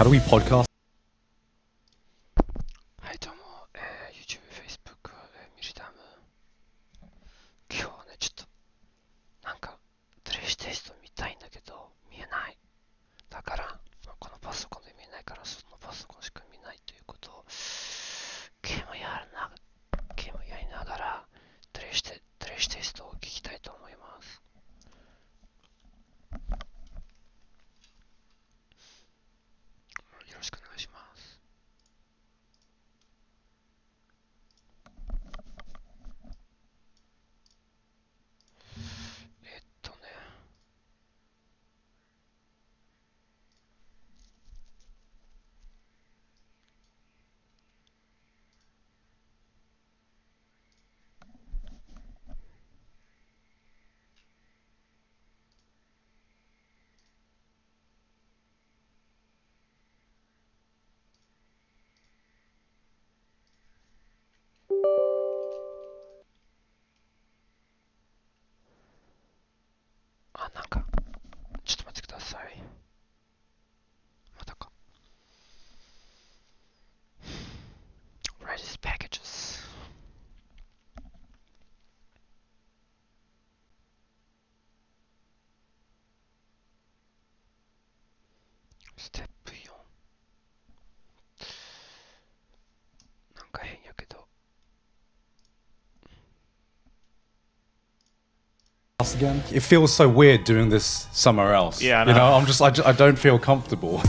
how do we podcast? はい、どうも、YouTube、Facebook、ミリダム。今日はね、ちょっと、なんか、プレイステーション見たいんだけど、見えない。だから、このパソコンで見えないから、そのパソコンしか見ないということを、ゲームやりながら、プレイステーションを聞きたいと思います。よろしくお願いします。なんか、ちょっと待ってください。またか。Ready packages.ステップ4。なんか変やけど。Again, it feels so weird doing this somewhere else. Yeah, I you know. know, I don't feel comfortable.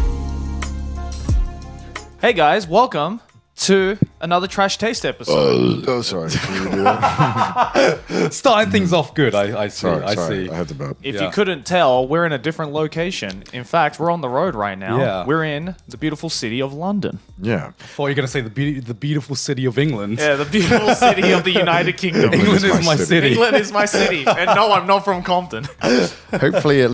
Hey guys, welcome to another Trash Taste episode. Oh, sorry. Can you do that? Starting things off good. I see. Sorry, I sorry. see. I had to burp. If Yeah. you couldn't tell, we're in a different location. In fact, we're on the road right now. Yeah. We're in the beautiful city of London. Yeah. Thought you were going to say the beautiful city of England. Yeah, the beautiful city of the United Kingdom. England is my city. city. England is my city. And no, I'm not from Compton. Hopefully it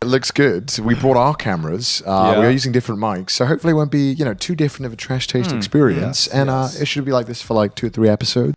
looks good. We brought our cameras. We are using different mics, so hopefully it won't be, too different of a trash taste experience. Yes, and yes. It should be like this for like 2 or 3 episodes.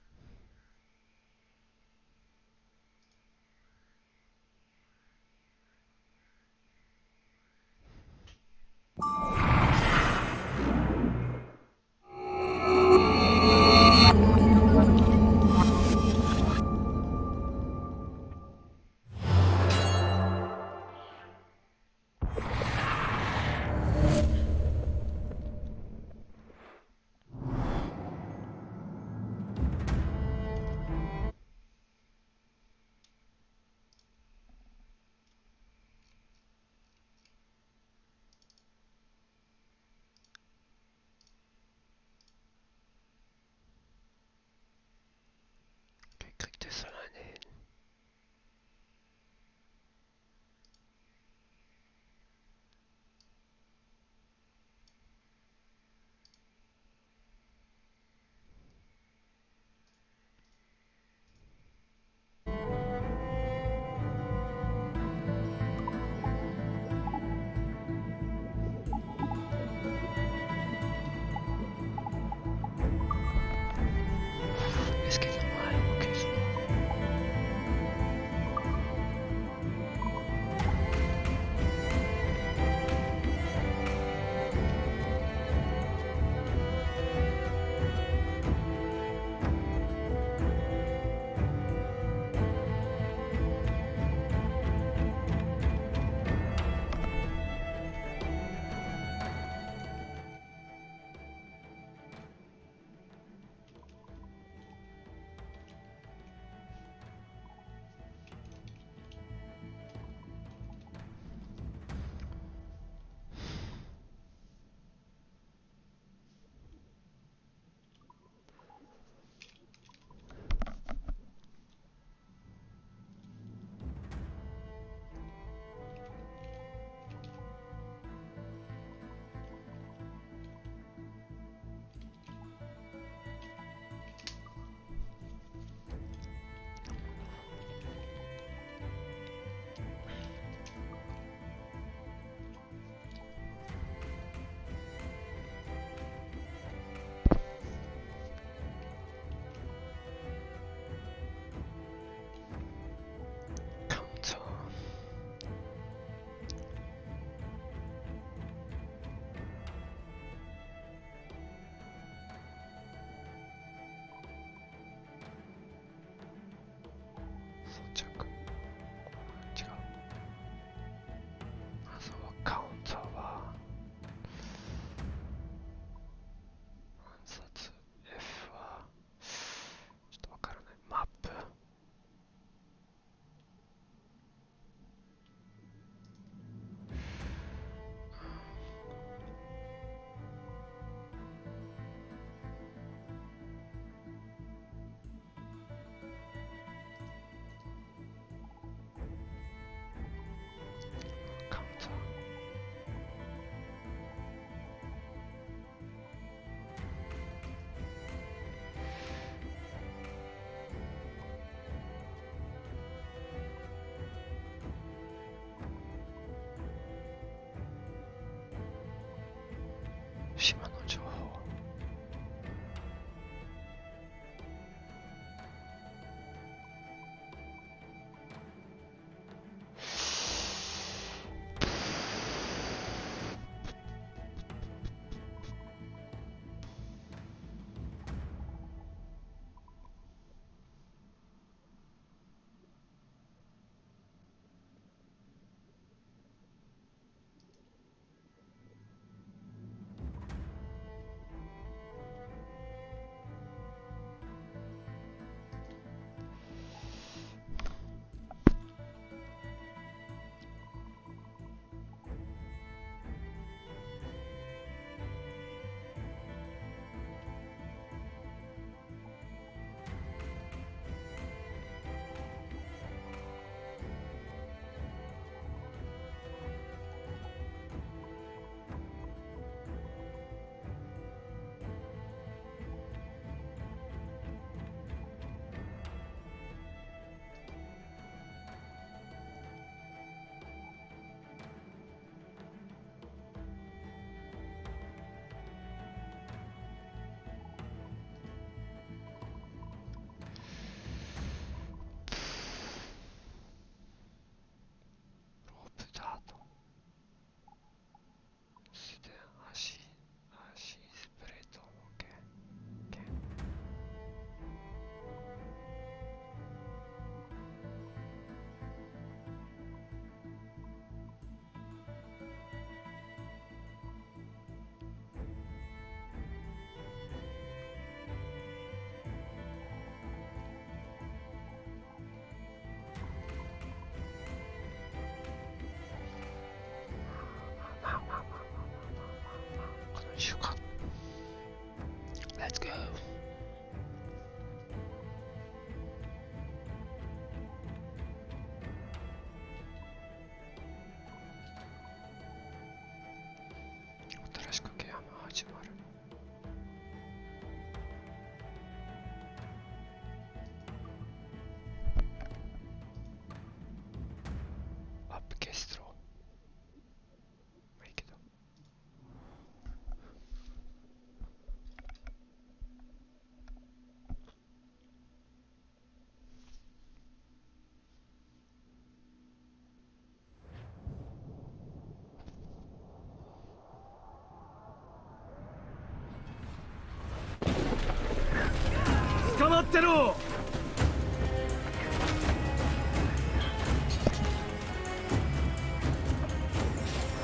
ってろ。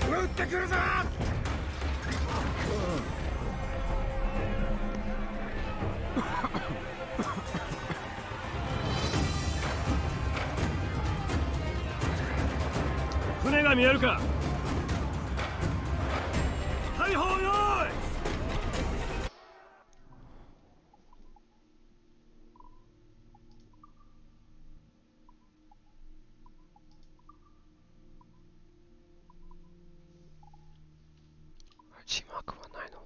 撃ってくるぞ。船が見えるか。大砲よーい。字幕はないの。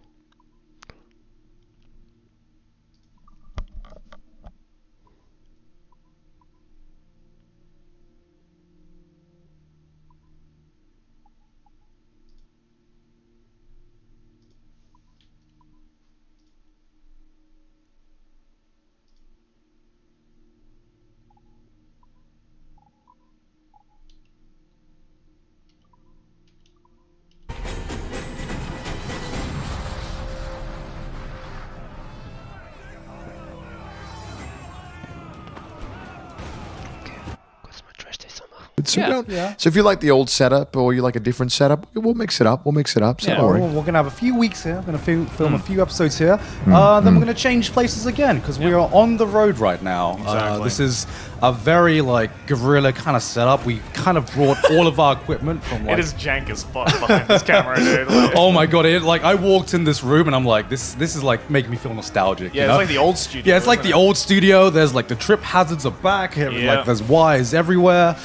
So, so if you like the old setup or you like a different setup, we'll mix it up. We'll mix it up. So don't worry. We're going to have a few weeks here. We're going to film a few episodes here. Then we're going to change places again because we are on the road right now. Exactly. This is a very guerrilla kind of setup. We kind of brought all of our equipment from It is jank as fuck behind this camera, dude. Like, oh my god! I walked in this room and I'm like, this is like making me feel nostalgic. yeah, you know? it's like the old studio. Yeah, it's like isn't the it? old studio. There's like the trip hazards are back. Yeah. Like there's wires everywhere.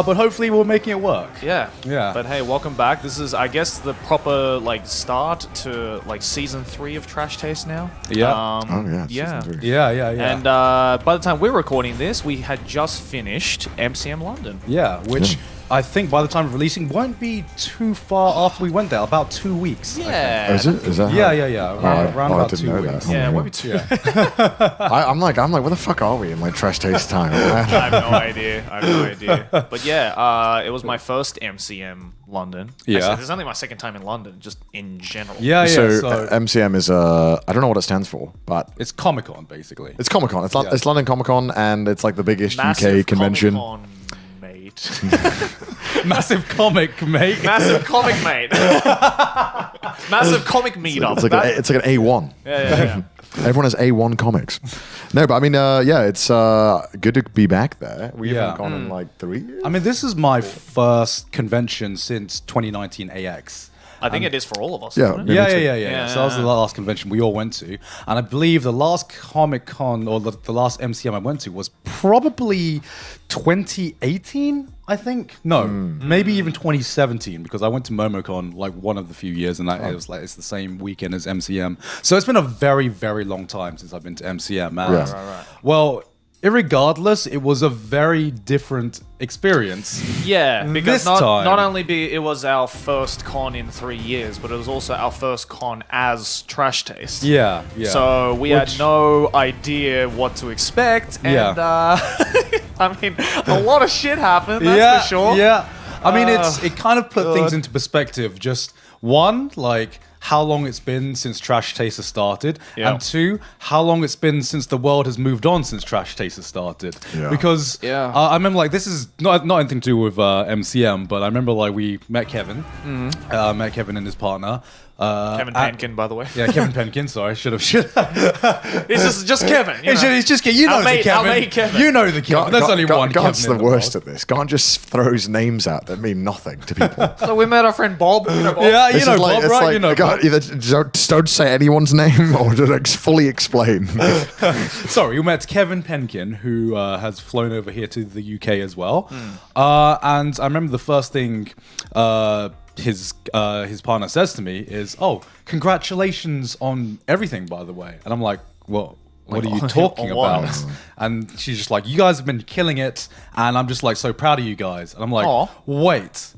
But hopefully we're making it work. Yeah. Yeah. But hey, welcome back. This is, I guess, the proper start to season 3 of Trash Taste now. Yeah. Oh, yeah. Yeah. Season 3. Yeah. And by the time we're recording this, we had just finished MCM London. Yeah, which I think by the time of releasing won't be too far after we went there. About 2 weeks. Yeah. Oh, is it? Is that? Yeah. Around I about didn't 2 know weeks. that. Yeah, Oh, maybe 2. I'm like, where the fuck are we in Trash Taste time? I have no idea. But yeah, it was my first MCM London. Yeah. Actually, this is only my second time in London, just in general. Yeah. So, So MCM is I don't know what it stands for, but it's Comic Con basically. it's Comic Con. It's London Comic Con, and it's like the biggest Massive UK convention. Comic-Con, mate. Massive comic, mate. Massive comic, mate. Massive comic meetup. It's like an A1. Yeah. Everyone has A1 comics. No, but I mean, it's good to be back there. We haven't gone in 3 years. I mean, this is my first convention since 2019 AX. I think it is for all of us. Yeah. Isn't it? Yeah. So that was the last convention we all went to. And I believe the last Comic Con or the last MCM I went to was probably 2018, I think. No, maybe even 2017 because I went to MomoCon one of the few years and it was it's the same weekend as MCM. So it's been a very, very long time since I've been to MCM. And, Right. Well, irregardless, it was a very different experience. Yeah, because This time. not only it was our first con in 3 years, but it was also our first con as Trash Taste. Yeah. So we had no idea what to expect, and I mean, a lot of shit happened. That's for sure. Yeah. I mean, it kind of put things into perspective. Just one, how long it's been since Trash Taster started, Yeah. and 2, how long it's been since the world has moved on since Trash Taster started. Yeah. Because I remember this is not anything to do with MCM, but I remember we met Kevin, met Kevin and his partner. Kevin Penkin, by the way. Yeah, Kevin Penkin. Sorry, should have. It's just Kevin. You know. It's just you know Our the mate- our Kevin. mate Kevin. You know the Kevin. There's only one Kevin. Garnt's in the worst world. at this. Garnt just throws names out that mean nothing to people. So we met our friend Bob. You know Bob. Yeah, This you know is Bob, it's right? You know Bob. Garnt, either don't say anyone's name or just fully explain. Sorry, we met Kevin Penkin, who has flown over here to the UK as well. And I remember the first thing his partner says to me is, "Oh, congratulations on everything, by the way." And I'm like, "What are you talking on what? about?" And she's just like, "You guys have been killing it, and I'm just so proud of you guys." And I'm like, Aw. "Wait,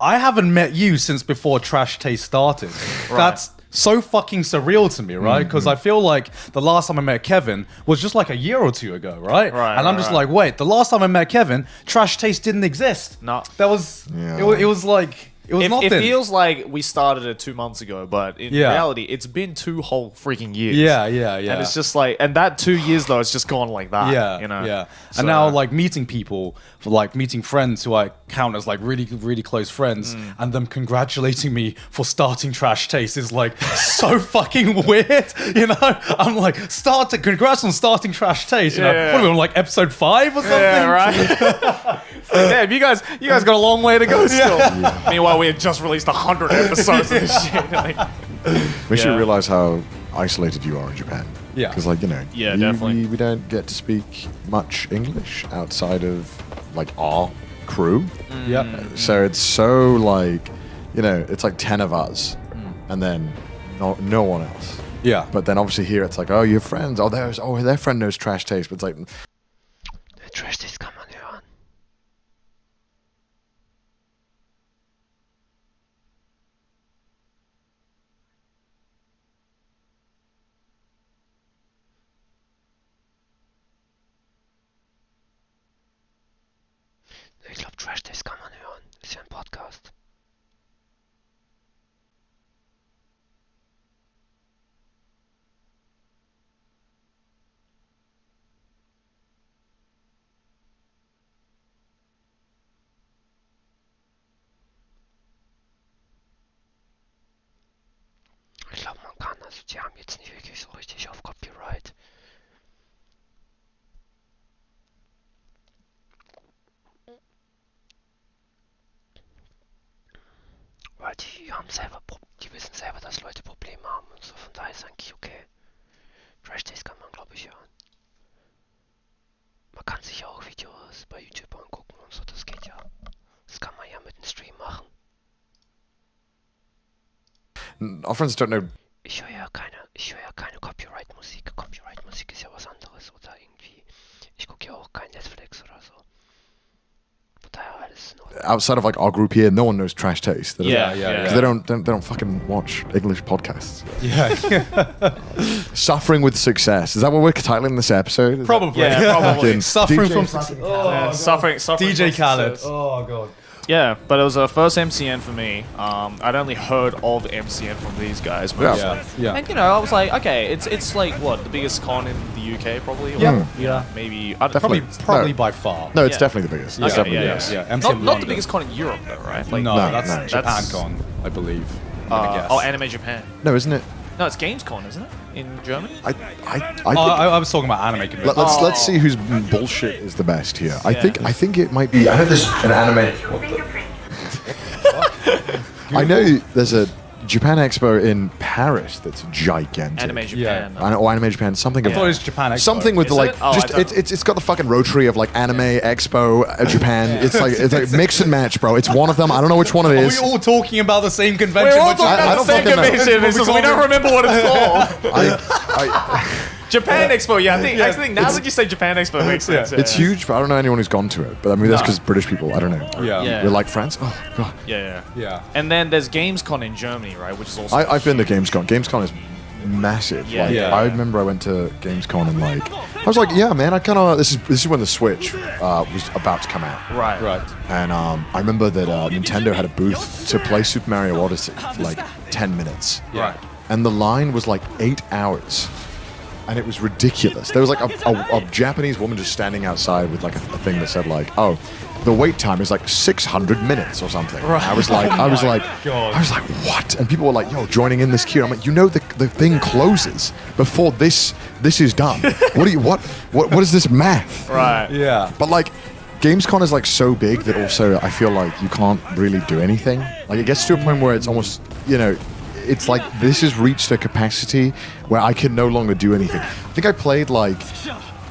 I haven't met you since before Trash Taste started." That's so fucking surreal to me, right? Because I feel like the last time I met Kevin was just a year or two ago, right? Right, And I'm right, just right. wait, the last time I met Kevin, Trash Taste didn't exist. No. That was, Yeah. it was It was nothing. It feels like we started it 2 months ago, but in Yeah. reality, it's been 2 whole freaking years. Yeah. And it's just like, and that 2 years though, it's just gone like that. Yeah, you know. yeah. So- And now, like meeting people, like meeting friends who I count as like really, really close friends, and them congratulating me for starting Trash Taste is like so fucking weird. You know, I'm like, congrats on starting Trash Taste. You know, Yeah. what are we on, like episode 5 or something? Yeah, right. Damn, you guys got a long way to go still. Meanwhile, we had just released 100 episodes of this shit. Like, Makes you Yeah. realize how isolated you are in Japan. Yeah. Because, like, you know, Yeah, definitely. we don't get to speak much English outside of, like, our crew. Yeah. So it's so, like, you know, it's like 10 of us and then no one else. Yeah. But then obviously here it's like, oh, your friends. Oh, their friend knows Trash Taste. But it's like, Trash Taste kann man hören. Ich glaube, Trash Taste kann man hören. Ist ja ein Podcast. Ich glaube, man kann. Also, die haben jetzt nicht wirklich so richtig auf Copyright. Weil die wissen selber, dass Leute Probleme haben und so, von daher ist eigentlich okay. Trash Taste kann man, glaube ich, hören. Man kann sich ja auch Videos bei YouTube angucken und so, das geht ja. Das kann man ja mit dem Stream machen. our friends don't know. Ich höre ja keine Copyright-Musik. Copyright-Musik ist ja was anderes oder irgendwie. Ich gucke ja auch kein Netflix oder so. Von daher alles in Ordnung. Outside of, like, our group here, no one knows Trash Taste. They don't- Yeah. Because they don't fucking watch English podcasts. Yeah. Suffering with success. Is that what we're titling this episode? Is Probably. Yeah, probably. Fucking Suffering DJ from fucking Yeah, suffering DJ from Khaled. success. Oh god. Yeah, but it was a first MCN for me. I'd only heard of MCN from these guys. Yeah. Yeah. And you know, I was like, okay, it's like what, the biggest con in the UK probably? Or, Yeah. Yeah. Maybe I don't Probably, Definitely. probably No. by far. No, it's Yeah. definitely the biggest. It's Okay, definitely yeah, the biggest. Yeah. Not the London. biggest con in Europe though, right? Like, No, No, that's no. JapanCon, I believe. I guess. Anime Japan. No, isn't it? No, it's Gamescom, isn't it? In Germany? I think, I was talking about anime convention. let's see whose bullshit is the best here. I think it might be. I know there's an anime. I know there's a Japan Expo in Paris that's gigantic. Anime Japan. Anime Japan. Something. I thought it was Japan Expo. Something with Is the, like it? Oh, just I thought- it's got the fucking rotary of like Anime Expo Japan. It's like mix and match, bro. It's one of them. I don't know which one it Are we is. all talking about the same convention? We're all but talking Japan- I about the don't same fucking know. convention. It's just we don't remember what it's called. I, Japan Expo. Yeah, I think now that you say Japan Expo, it makes sense. it's huge, but I don't know anyone who's gone to it. But I mean, that's because British people. I don't know. Yeah. Yeah. We're like friends. Oh god. Yeah. Yeah. And then there's Gamescom in Germany, right? Which is also. I've been to Gamescom. Gamescom is massive. Yeah, Like, yeah. I remember I went to Gamescom and like I was like, yeah, man, I kind of this is when the Switch was about to come out. right. Right. And I remember that Nintendo had a booth to play Super Mario Odyssey for like 10 minutes. Right. And the line was like 8 hours. And it was ridiculous. There was like a Japanese woman just standing outside with like a thing that said like, oh, the wait time is like 600 minutes or something. Right. I was like, God. what? And people were like, yo, joining in this queue. I'm like, you know, the thing closes before this is done. What is this math? Right. Yeah. But like, Gamescom is like so big that also I feel like you can't really do anything. Like it gets to a point where it's almost, you know, it's like this has reached a capacity where I can no longer do anything. I think I played like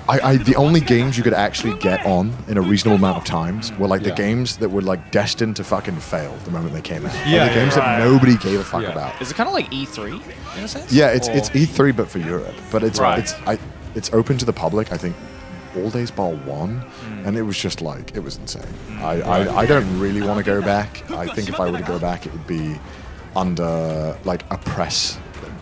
the only games you could actually get on in a reasonable amount of times were like the Yeah. games that were like destined to fucking fail the moment they came out. Like, Yeah, the games right. that nobody gave a fuck Yeah. about. Is it kind of like E3 in a sense? Yeah, it's Or- E3 but for Europe. But it's Right. it's open to the public. I think all days bar one, and it was just like it was insane. I don't really want to go back. I think if I were to go back, it would be under like a press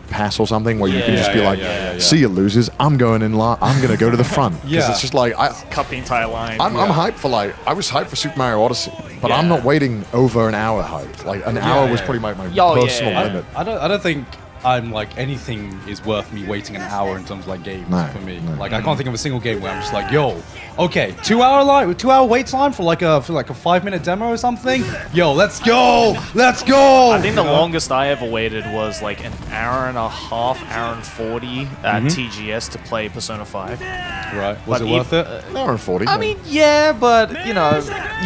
pass or something where you can just be yeah, like, yeah. see you losers, I'm going in I'm going to go to the front. Because Yeah. it's just like, Cut the entire line. I'm hyped for I was hyped for Super Mario Odyssey, but I'm not waiting over an hour hyped. Like an hour was probably my personal limit. I don't think I'm like anything is worth me waiting an hour in terms of like games for me. Like I can't think of a single game where I'm just like, yo, okay, 2 hour wait time for like a 5-minute demo or something. Yo, let's go. I think the longest I ever waited was like an hour and a half, hour and 40 at TGS to play Persona 5. Right. Was it worth it? An hour and 40. I mean, yeah, but you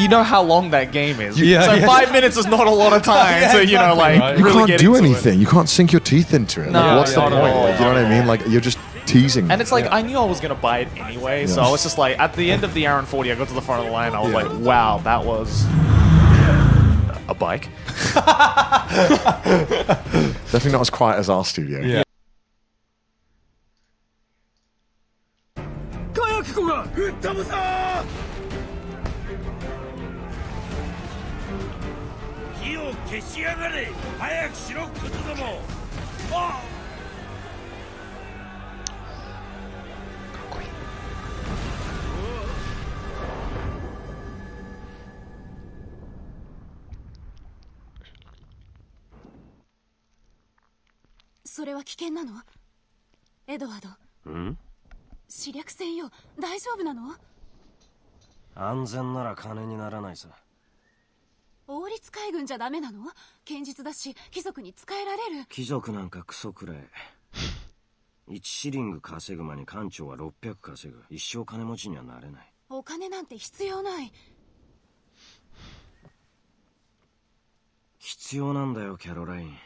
know how long that game is. Yeah, so yeah. 5 minutes is not a lot of time to exactly, right. you really can't get do into anything. You can't sink your teeth into it. No, Like, what's the not point? at all. Like, you know what I mean? Like you're just teasing. And it's like I knew I was gonna buy it anyway, so I was just like, at the end of the hour and 40, I got to the front of the line. I was like, wow, that was a bike. Definitely not as quiet as our studio. Yeah. 火薬庫が吹っ飛ぶぞ火を消しやがれ早くしろクズどもあそれは危険なの？エドワード。視略戦よ、大丈夫なの？安全なら金にならないさ。王立海軍じゃダメなの？堅実だし、貴族に仕えられる。貴族なんかクソくらい。1シリング稼ぐ間に艦長は600稼ぐ。一生金持ちにはなれない。お金なんて必要ない。必要なんだよ、キャロライン。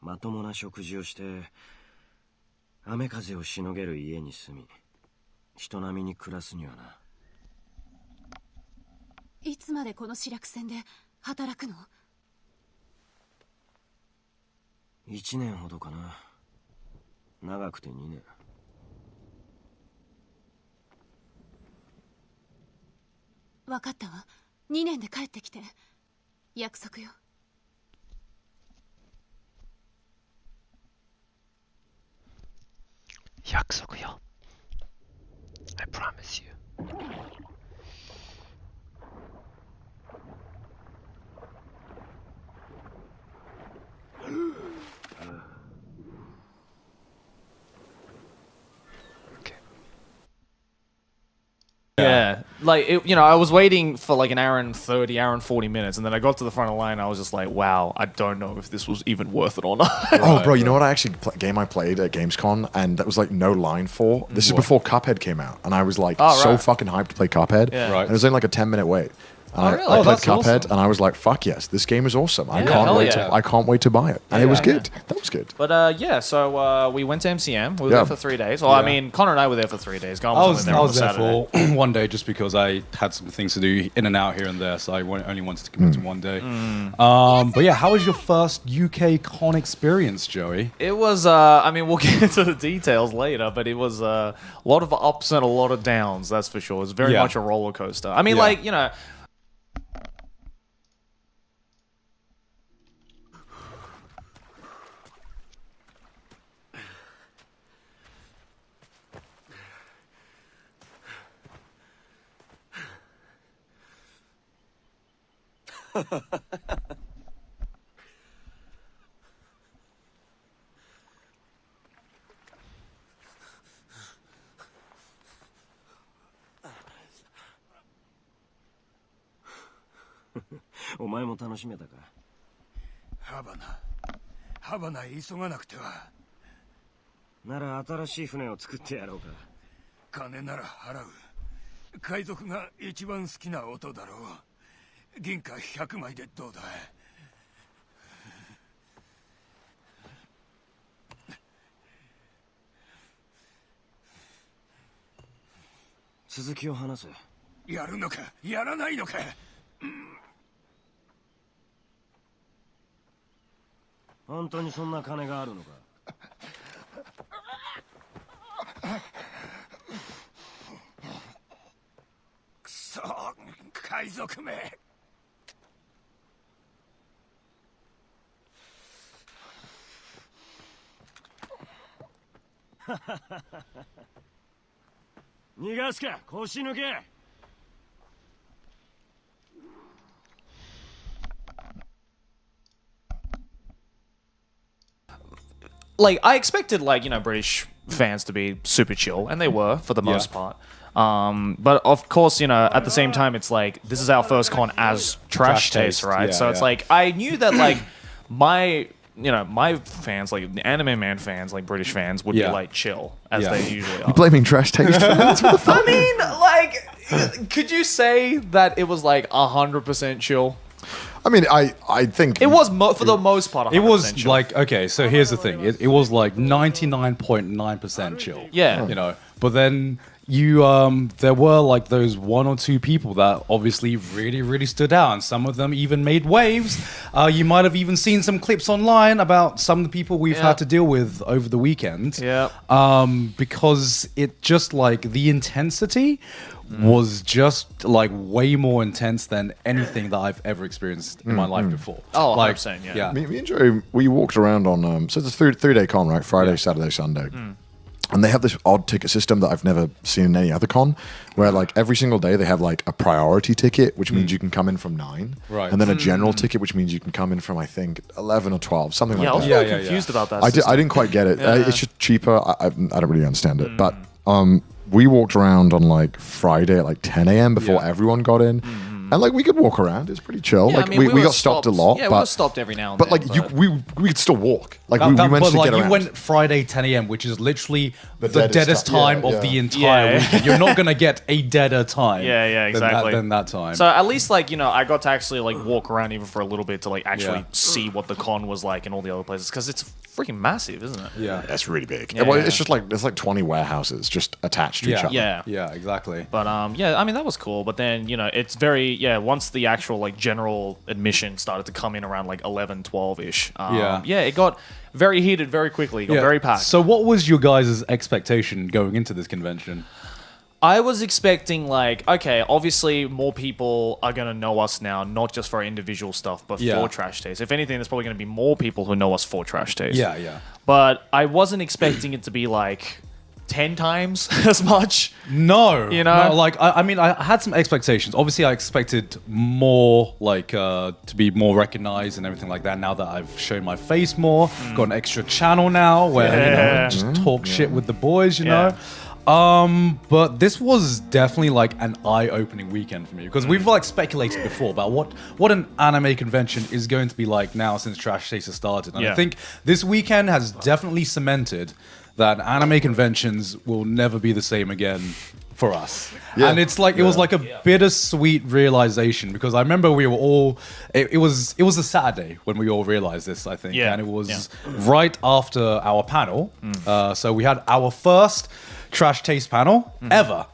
まともな食事をして雨風をしのげる家に住み人並みに暮らすにはな。いつまでこの視略戦で働くの？1年ほどかな。長くて2年。分かったわ。2年で帰ってきて。約束よ。約束よ。I promise you. Yeah, like I was waiting for like an hour and 30, hour and 40 minutes, and then I got to the front of the line. I was just like, "Wow, I don't know if this was even worth it or not." Oh, bro, you know what? Game I played at Gamescom, and that was like no line for. This is before Cuphead came out, and I was like so fucking hyped to play Cuphead. Yeah. Right. And it was only like a 10-minute wait. And really? I played that's Cuphead, awesome. and I was like, "Fuck yes, this game is awesome! I hell can't yeah. I can't wait to buy it." And it was good. That was good. But yeah, so we went to MCM. We were there for 3 days. Well, I mean, Connor and I were there for 3 days. Garm I was was only there on the there Saturday. for 1 day just because I had some things to do in and out here and there, so I only wanted to commit to 1 day. But yeah, how was your first UK con experience, Joey? It was, I mean, we'll get into the details later, but it was a lot of ups and a lot of downs, that's for sure. It was very much a roller coaster. I mean, like, you お前も楽しめたか？ハバナ急がなくては。なら新しい船を作ってやろうか。金なら払う。海賊が一番好きな音だろう。銀貨100枚でどうだ。続きを話せ。やるのかやらないのか。本当にそんな金があるのか？くそ、海賊め。逃がすか腰抜け。Like, I expected, like, you know, British fans to be super chill, and they were for the most part. But of course, you know, at the same time, it's like this is our first con as Trash Taste, right? Yeah, so it's like I knew that like my fans, like the Anime Man fans, like British fans, would be like chill as they usually are. You blaming Trash Taste fans? What the fuck? I mean, like, could you say that it was like 100% chill? I mean, I think It was for the most part. 100% It was chill. like, okay, so here's the thing. It was like 99.9% chill. Yeah. You know, but then there were like those one or two people that obviously really, really stood out. And some of them even made waves. You might have even seen some clips online about some of the people we've had to deal with over the weekend. Yeah. Because it just like the intensity was just like way more intense than anything that I've ever experienced in my life before. Oh, like, 100%, yeah. me and Joe, we walked around on so it's a three-day con, right? Friday, Saturday, Sunday. And they have this odd ticket system that I've never seen in any other con, where like every single day they have like a priority ticket, which means you can come in from 9, Right. and then a general ticket, which means you can come in from I think 11 or 12, something Yeah, I like was that. really confused about that. I didn't quite get it. It's just cheaper. I don't really understand it, but we walked around on like Friday at like 10 a.m. before everyone got in. And like we could walk around, it's pretty chill. Yeah, like I mean, we were got stopped a lot, Yeah, but we were stopped every now and but then. like we could still walk. Like we managed to like get around. you went Friday 10 a.m., which is literally the deadest deadest time. time Yeah, of the yeah. entire weekend. You're not gonna get a deader time. Yeah, exactly. Than that time. So at least like, you know, I got to actually like walk around even for a little bit to like actually Yeah. see what the con was like in all the other places because it's freaking massive, isn't it? yeah, That's really big. Yeah, well, yeah. it's just like there's like 20 warehouses just attached to each yeah, other. Yeah. yeah, exactly. But yeah, I mean that was cool. But then, you know, it's very once the actual like general admission started to come in around like 11, 12-ish. It got very heated very quickly. It got very packed. So, what was your guys' expectation going into this convention? I was expecting like, okay, obviously more people are gonna know us now, not just for our individual stuff, but Yeah. for Trash Taste. If anything, there's probably gonna be more people who know us for Trash Taste. Yeah. But I wasn't expecting it to be like 10 times as much. No, You know? no, like I mean, I had some expectations. Obviously, I expected more, like to be more recognized and everything like that. Now that I've shown my face more, got an extra channel now where you know, just talk shit with the boys, you know. But this was definitely like an eye-opening weekend for me because we've like speculated before about what an anime convention is going to be like now since Trash Taste has started. And I think this weekend has definitely cemented that anime conventions will never be the same again for us. Yeah. And it's like it was like a bittersweet realization because I remember we were all it was a Saturday when we all realized this, I think. Yeah. And it was right after our panel. So we had our first Trash Taste panel ever.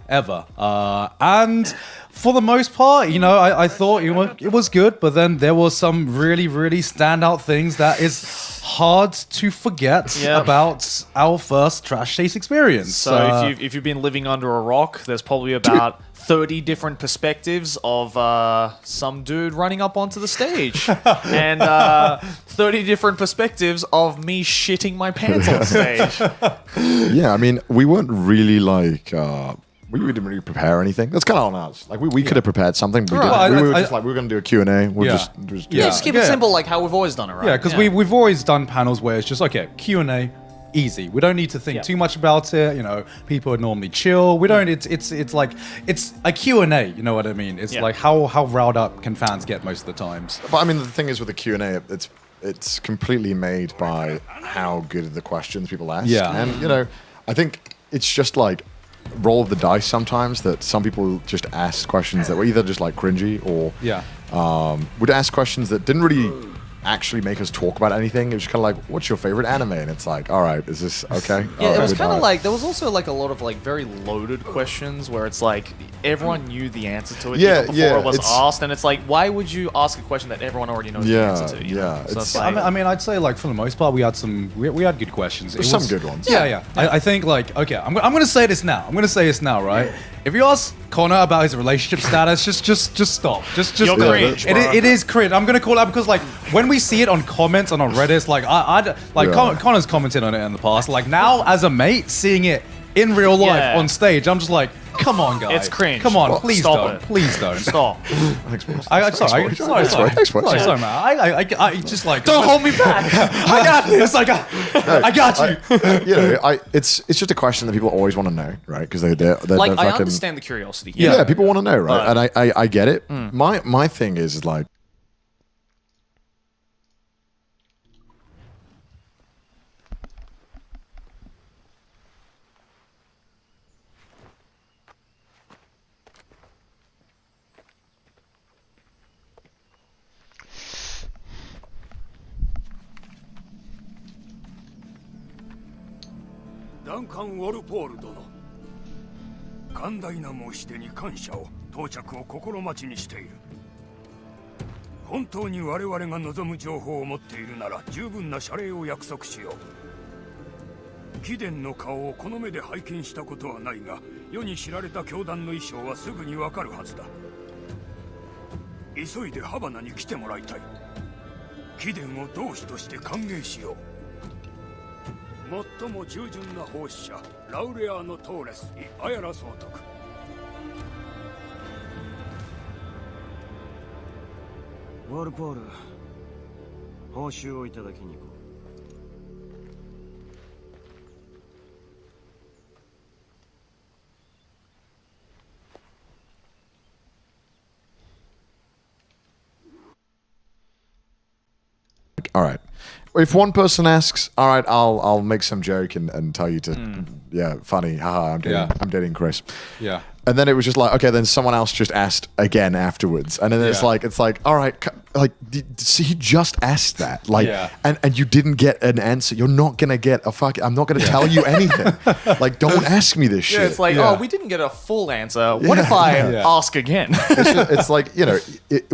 And for the most part, you know, I thought it was good, but then there were some really, really standout things that is hard to forget about our first Trash Taste experience. So if you've been living under a rock, there's probably about 30 different perspectives of some dude running up onto the stage. And 30 different perspectives of me shitting my pants on stage. Yeah, I mean, we weren't really like we didn't really prepare anything. That's kind of on us. Like we could have prepared something, but we didn't. Right. We were I- just like we were going to do a Q&A. We'll Yeah. just Yeah, just keep it Yeah. simple like how we've always done it, right? Yeah, because we've always done panels where it's just okay, Q&A, easy. We don't need to think too much about it. You know, people are normally chill. We don't. It's like it's a Q&A. You know what I mean? It's like how riled up can fans get most of the times? But I mean, the thing is with the Q&A, it's completely made by how good are the questions people ask. Yeah. And you know, I think it's just like roll of the dice sometimes that some people just ask questions that were either just like cringy or would ask questions that didn't really actually make us talk about anything. It was kind of like, what's your favorite anime? And it's like, all right, is this okay? Yeah, it was Alright, kind of like there was also like a lot of like very loaded questions where it's like everyone knew the answer to it Yeah, even before yeah, it was it's- asked, and it's like why would you ask a question that everyone already knows the answer to? You know? So it's like, I mean, I'd say like for the most part, we had good questions. There's some good ones. Yeah. I think like okay, I'm gonna say this now. Right? if you ask Connor about his relationship status, just stop. Just You're no. cringe, bro. It is cringe. I'm gonna call it out because like when we see it on comments and on Reddit, it's like Connor's commented on it in the past. Like now as a mate, seeing it in real life on stage, I'm just like, come on, guys. It's cringe. Come on, Well, please stop don't. it. Please don't. Stop. Sorry, man. I just like Don't hold me back. I got this. I got you. You know, it's just a question that people always want to know, right? Because they're Like, fucking, I understand the curiosity. Yeah, people want to know, right? And I get it. My thing is like.ダンカン・ウォルポール殿、寛大な申し出に感謝を、到着を心待ちにしている。本当に我々が望む情報を持っているなら十分な謝礼を約束しよう。貴殿の顔をこの目で拝見したことはないが、世に知られた教団の衣装はすぐにわかるはずだ。急いでハバナに来てもらいたい。貴殿を同志として歓迎しよう。最も従順な奉仕者ラウレアーノ・トーレスにアヤラ総督。ウォルポール、報酬をいただきに行こう。All right. If one person asks, all right, I'll make some joke and tell you to, yeah, funny, haha, I'm dating Chris. Yeah. And then it was just like, okay, then someone else just asked again afterwards, and then it's like, all right, like he just asked that, like, and you didn't get an answer. You're not gonna get a fuck. I'm not gonna tell you anything. Like, don't ask me this shit. Yeah, it's like, oh, we didn't get a full answer. What if I ask again? It's like, you know,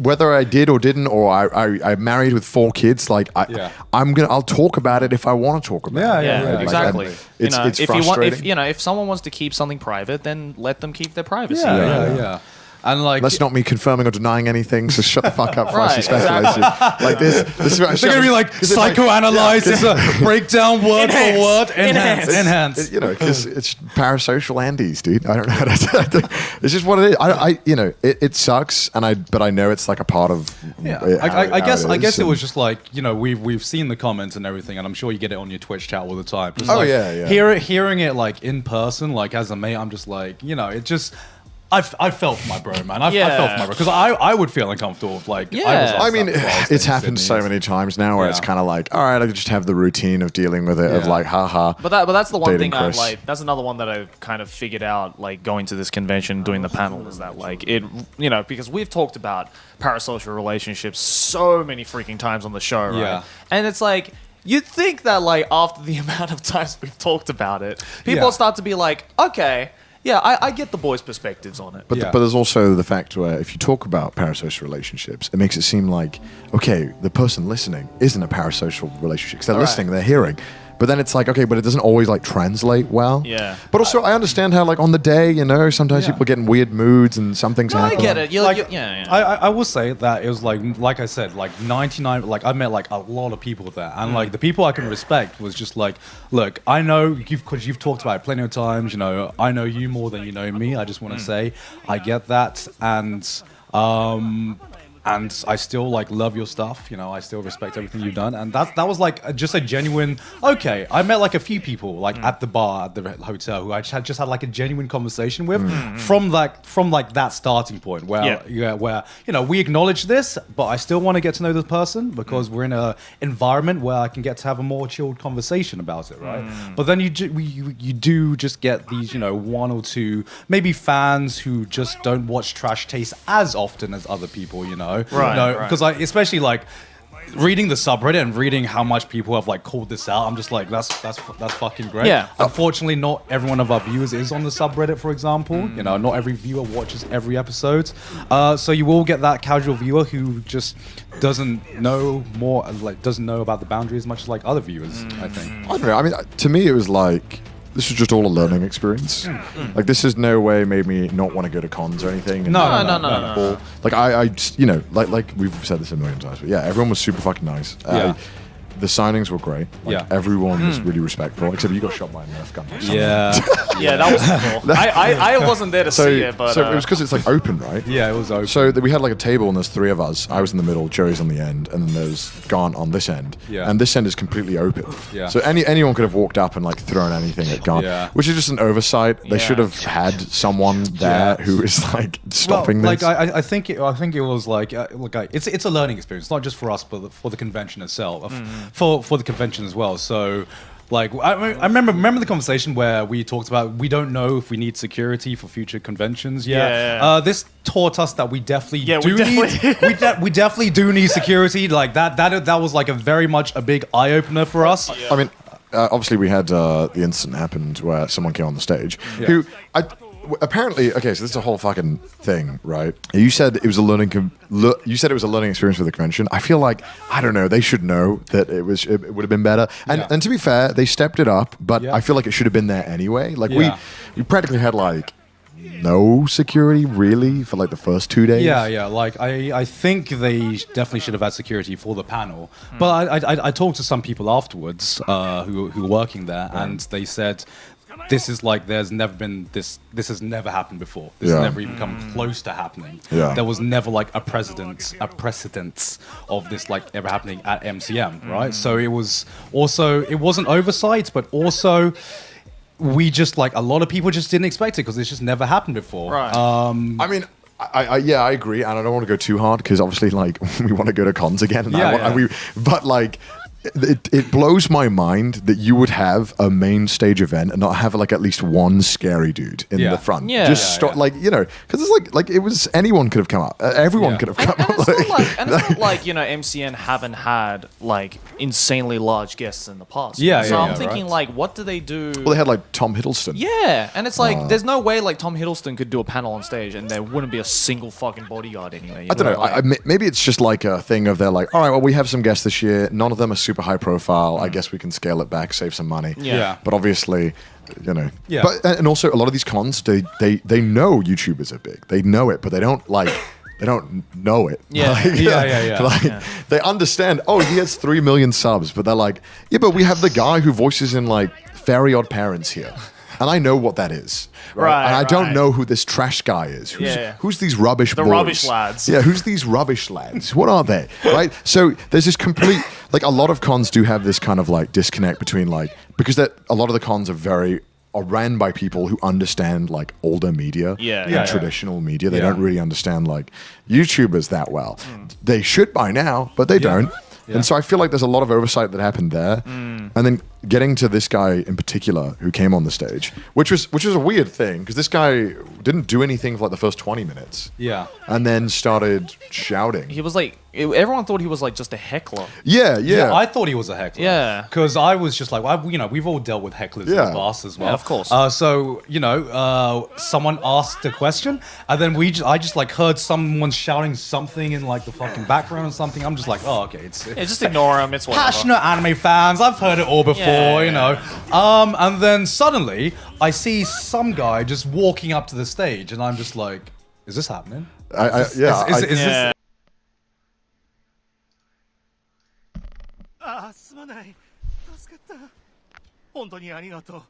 whether I did or didn't, or I'm married with 4 kids. Like, I'll talk about it if I want to talk about it. Yeah, exactly. It's if frustrating. if someone wants to keep something private, then let them keep their privacy. Yeah. And like, that's not me confirming or denying anything. So shut the fuck up, Right, Francis speculation. Like this they're gonna be like psychoanalyze this, breakdown word for word, enhance. You know, because it's parasocial Andes, dude. I don't know how to. It's just what it is. I you know, it sucks, but I know it's like a part of. I guess it was just like, you know, we've seen the comments and everything, and I'm sure you get it on your Twitch chat all the time. Just hearing it like in person, like as a mate, I'm just like, you know, it just. I felt for my bro, man. I felt for my bro because I would feel uncomfortable if like. I mean, it's happened so many times now where it's kind of like, all right, I just have the routine of dealing with it of like, haha. But that's the one thing I like. That's another one that I kind of figured out, like going to this convention, doing the panel, is that like it, you know, because we've talked about parasocial relationships so many freaking times on the show, right? Yeah. And it's like. You'd think that like after the amount of times we've talked about it, people start to be like, okay. Yeah, I get the boys' perspectives on it. But there's also the fact where if you talk about parasocial relationships, it makes it seem like, okay, the person listening isn't a parasocial relationship because they're listening, they're hearing. But then it's like, okay, but it doesn't always like translate well. Yeah. But also, I understand how like on the day, you know, sometimes people get in weird moods and something's happening. I get it. I will say that it was like I said, like 99. Like I met like a lot of people there, and like the people I can respect was just like, look, I know because you've talked about it plenty of times. You know, I know you more than you know me. I just want to say, I get that, and I still like love your stuff, you know. I still respect everything you've done, and that was like just a genuine. Okay, I met like a few people like at the bar at the hotel who I just had like a genuine conversation with from that starting point where where you know we acknowledge this, but I still want to get to know this person because we're in a environment where I can get to have a more chilled conversation about it, right? But then you do just get these, you know, 1 or 2 maybe fans who just don't watch Trash Taste as often as other people, you know. Right. Because I especially like reading the subreddit and reading how much people have like called this out. I'm just like, that's fucking great. Yeah. Unfortunately, not every one of our viewers is on the subreddit, for example. You know, not every viewer watches every episode. So you will get that casual viewer who just doesn't know more, like doesn't know about the boundary as much as like other viewers, I think. I don't know. I mean, to me, it was like, this was just all a learning experience. Like this has no way made me not want to go to cons or anything. No. Like I you know, like we've said this a million times, but yeah, everyone was super fucking nice. The signings were great. Like everyone was really respectful, except you got shot by a Nerf gun. Yeah, that was cool. I wasn't there to see it, but so it was because it's like open, right? Yeah, it was open. So we had like a table and there's three of us. I was in the middle, Joey's on the end, and then there's Gaunt on this end. Yeah. And this end is completely open. Yeah. So anyone could have walked up and like thrown anything at Gaunt, which is just an oversight. They should have had someone there who is like stopping this. Like I think it was like look, it's a learning experience, not just for us, but for the convention itself, for the convention as well. So. Like I remember the conversation where we talked about we don't know if we need security for future conventions. This taught us that we definitely we definitely do need security. Like that was like a very much a big eye opener for us. I mean, obviously we had the incident happened where someone came on the stage who apparently, okay, so this is a whole fucking thing, right? You said it was a learning experience for the convention. I feel like, I don't know, they should know that it would have been better. And to be fair, they stepped it up, but I feel like it should have been there anyway. Like we practically had like no security really for like the first 2 days. Like I think they definitely should have had security for the panel. But I talked to some people afterwards who were working there, and they said this is like there's never been this has never happened before. This has never even come close to happening. There was never like a precedence of this like ever happening at MCM, right? So it wasn't oversight, but also we just like a lot of people just didn't expect it because it's just never happened before. Right. I mean, I agree, and I don't want to go too hard because obviously like we want to go to cons again, and but like. It blows my mind that you would have a main stage event and not have like at least one scary dude in the front. Like, you know, because it's like it was anyone could have come up, everyone could have come up. It's not like you know MCN haven't had like insanely large guests in the past. So I'm thinking like, what do they do? Well, they had like Tom Hiddleston. Yeah, and it's like there's no way like Tom Hiddleston could do a panel on stage and there wouldn't be a single fucking bodyguard anyway. I don't know. Like, maybe it's just like a thing of they're like, all right, well, we have some guests this year. None of them are super high profile. I guess we can scale it back, save some money. But obviously, you know. But and also a lot of these cons, they know YouTubers are big. They know it, but they don't like. They don't know it. They understand. Oh, he has 3 million subs, but they're like, yeah, but we have the guy who voices in like Fairy Odd Parents here. And I know what that is. Right? And I don't know who this trash guy is. Who's these rubbish boys? The rubbish lads. Yeah, who's these rubbish lads? What are they? Right? So there's this complete, like a lot of cons do have this kind of like disconnect between like, because a lot of the cons are ran by people who understand like older media and traditional media. They don't really understand like YouTubers that well. They should by now, but they don't. And so I feel like there's a lot of oversight that happened there. And then getting to this guy in particular who came on the stage, which was a weird thing because this guy didn't do anything for like the first 20 minutes. And then started shouting. He was like, everyone thought he was like just a heckler. I thought he was a heckler. Because I was just like, you know, we've all dealt with hecklers in the past as well. Yeah, of course. So, you know, someone asked a question and then I just like heard someone shouting something in like the fucking background or something. I'm just like, oh, okay. Just ignore him. It's whatever. Passionate anime fans. I've heard it all before, you know. And then suddenly I see some guy just walking up to the stage and I'm just like, is this happening? Is this ああすまない助かった本当にありがとう、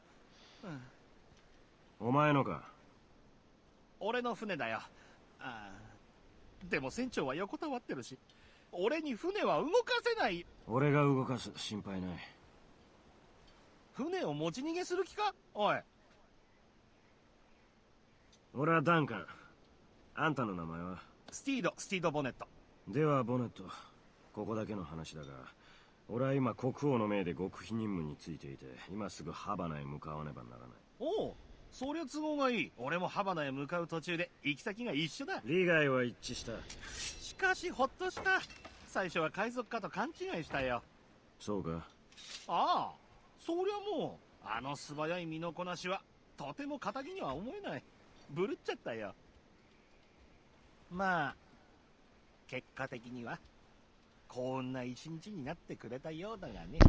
お前のか俺の船だよでも船長は横たわってるし俺に船は動かせない俺が動かす心配ない船を持ち逃げする気かおい俺はダンカンあんたの名前はスティード・ボネットではボネットここだけの話だが俺は今国王の命で極秘任務についていて今すぐハバナへ向かわねばならないおうそりゃ都合がいい俺もハバナへ向かう途中で行き先が一緒だ利害は一致したしかしほっとした最初は海賊かと勘違いしたよそうかああそりゃもうあの素早い身のこなしはとても仇には思えないブルっちゃったよまあ結果的には幸運な一日になってくれたようだがね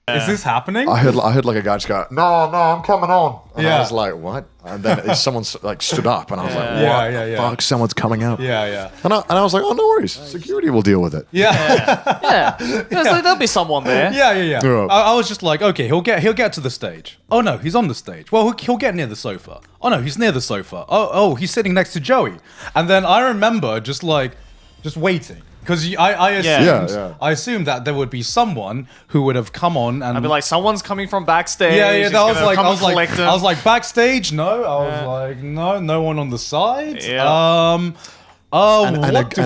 Is this happening? I heard like a guy just go, no, I'm coming on. And Yeah. I was like, what? And then someone like stood up, and I was like, what Yeah. the fuck? Someone's coming up. Yeah. And I was like, oh, no worries. Security will deal with it. Yeah. So there'll be someone there. Yeah. Yeah. I was just like, okay, he'll get to the stage. Oh no, he's on the stage. Well, he'll get near the sofa. Oh no, he's near the sofa. Oh, he's sitting next to Joey. And then I remember just waiting. Because I assumed that there would be someone who would have come on and I'd be like, someone's coming from backstage. yeah. he's That was gonna like come I was and like collect him. I was like backstage. No, I was like no one on the side. Yeah. And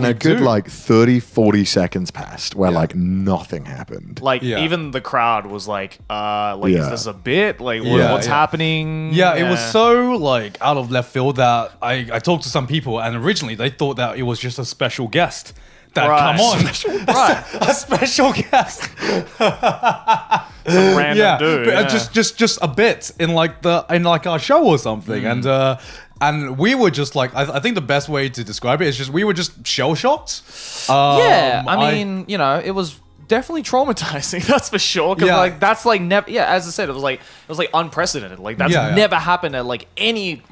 a good like 30-40 seconds passed where like nothing happened. Like Yeah. even the crowd was like, Yeah. is this a bit? Like what's happening? Yeah, it was so like out of left field that I talked to some people and originally they thought that it was just a special guest that Right. come on. Right. A special guest. Some random dude. but, yeah. just a bit in like our show or something, and we were just like I think the best way to describe it is just we were just shell shocked. Yeah, I mean, it was definitely traumatizing. That's for sure. Because like that's like never. Yeah, as I said, it was like unprecedented. Like that's never happened at like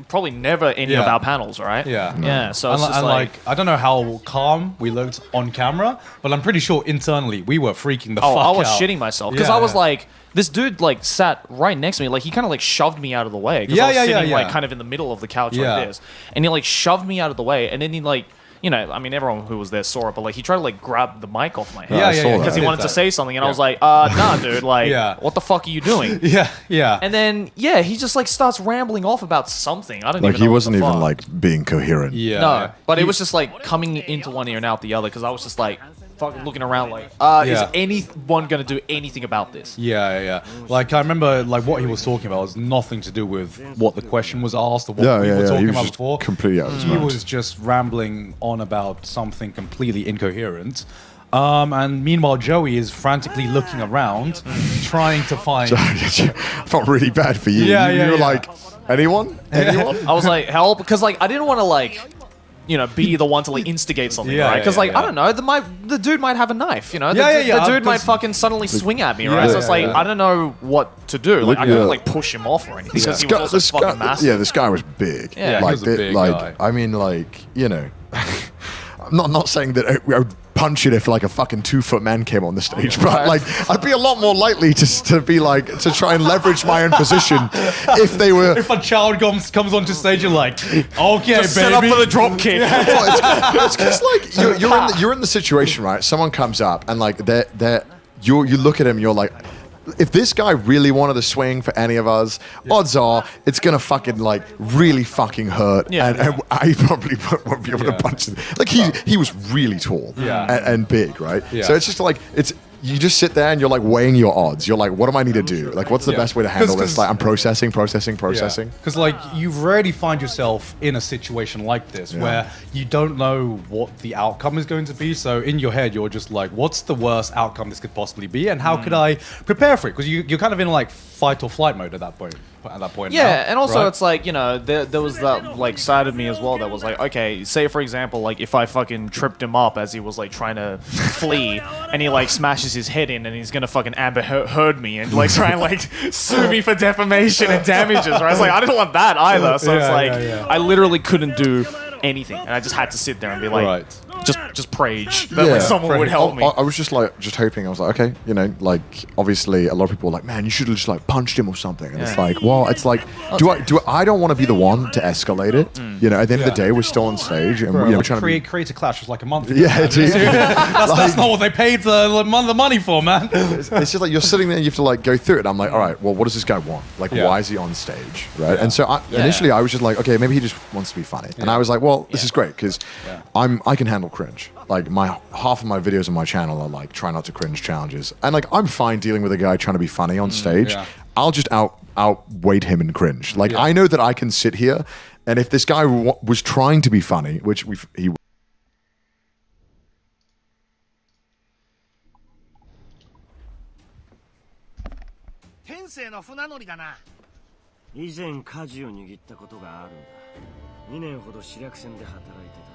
probably never any of our panels, right? Yeah. So and, it's just and like I don't know how calm we looked on camera, but I'm pretty sure internally we were freaking the fuck out. I was shitting myself because I was like. This dude like sat right next to me, like he kind of like shoved me out of the way because I was sitting like kind of in the middle of the couch like this, and he like shoved me out of the way, and then he like I mean everyone who was there saw it, but like he tried to like grab the mic off my head because he wanted to say something, and I was like, nah, dude, like what the fuck are you doing? Yeah. And then he just like starts rambling off about something. I don't like even know he what wasn't the even fuck. like being coherent. No, but it was just like coming into one ear and out the other because I was just like fucking looking around like, is anyone gonna do anything about this? Yeah. Like I remember, like what he was talking about was nothing to do with what the question was asked or what we were He talking was about just before. completely out of his He mind. was just rambling on about something completely incoherent. And meanwhile, Joey is frantically looking around, trying to find. I felt really bad for you. Yeah, you were yeah. like, anyone? I was like, help, because like I didn't want to like. Be the one to like instigate something, right? Because I don't know, the dude might have a knife, The dude might fucking suddenly swing at me, right? So it's like I don't know what to do. Like I couldn't like push him off or anything because he was also fucking massive. Yeah, this guy was big. Yeah, he was a big guy. I mean, like, I'm not saying that I would punch it if like a fucking 2-foot man came on the stage, but like I'd be a lot more likely to be like to try and leverage my own position if they were. If a child comes onto stage, you're like, okay, Just baby. set up for the drop kick. Well, it's just like you're in the situation, right? Someone comes up and like you look at him, you're like, if this guy really wanted to swing for any of us, odds are it's gonna fucking like really fucking hurt, and I probably won't be able to punch him. Like he was really tall and big, right? Yeah. So it's just like you just sit there and you're like weighing your odds. You're like, what do I need to do? Like, what's the best way to handle this? Like, I'm processing. Because like you rarely find yourself in a situation like this where you don't know what the outcome is going to be. So in your head, you're just like, what's the worst outcome this could possibly be, and how could I prepare for it? Because you're kind of in like fight or flight mode at that point. Yeah, and also right? it's like, there was that like side of me as well that was like, okay, say for example, like if I fucking tripped him up as he was like trying to flee and he like smashes his head in and he's gonna fucking Amber Heard me and like try and like sue me for defamation and damages, right? It's like I didn't want that either, so it's like I literally couldn't do anything and I just had to sit there and be like, just prayage that like someone would help me. I was just hoping. I was like, okay, like obviously a lot of people were like, man, you should have just like punched him or something. And it's like, well, it's like, I don't want to be the one to escalate it. At the end of the day, we're still on stage and we're trying to create a clash was like a month ago. Yeah, dude. That's not what they paid the money for, man. It's just like you're sitting there and you have to like go through it. I'm like, all right, well, what does this guy want? Like, why is he on stage, right? And so initially I was just like, okay, maybe he just wants to be funny. And I was like, well, this is great because I can handle cringe. Like half of my videos on my channel are like try not to cringe challenges, and like I'm fine dealing with a guy trying to be funny on stage. I'll just outweight him in cringe. Like I know that I can sit here, and if this guy was trying to be funny, which he. 天性の船乗りだな。以前舵を握ったことがあるんだ。2年ほど試略船で働いてた。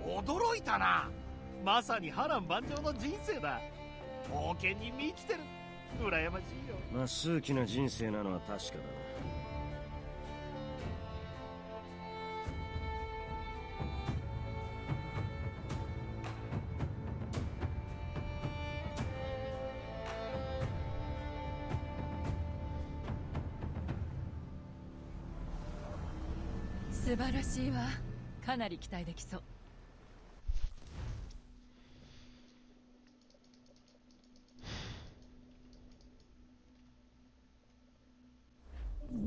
驚いたな。まさに波乱万丈の人生だ。冒険に満ちてる。羨ましいよ。まあ数奇な人生なのは確かだな。素晴らしいわ。かなり期待できそう。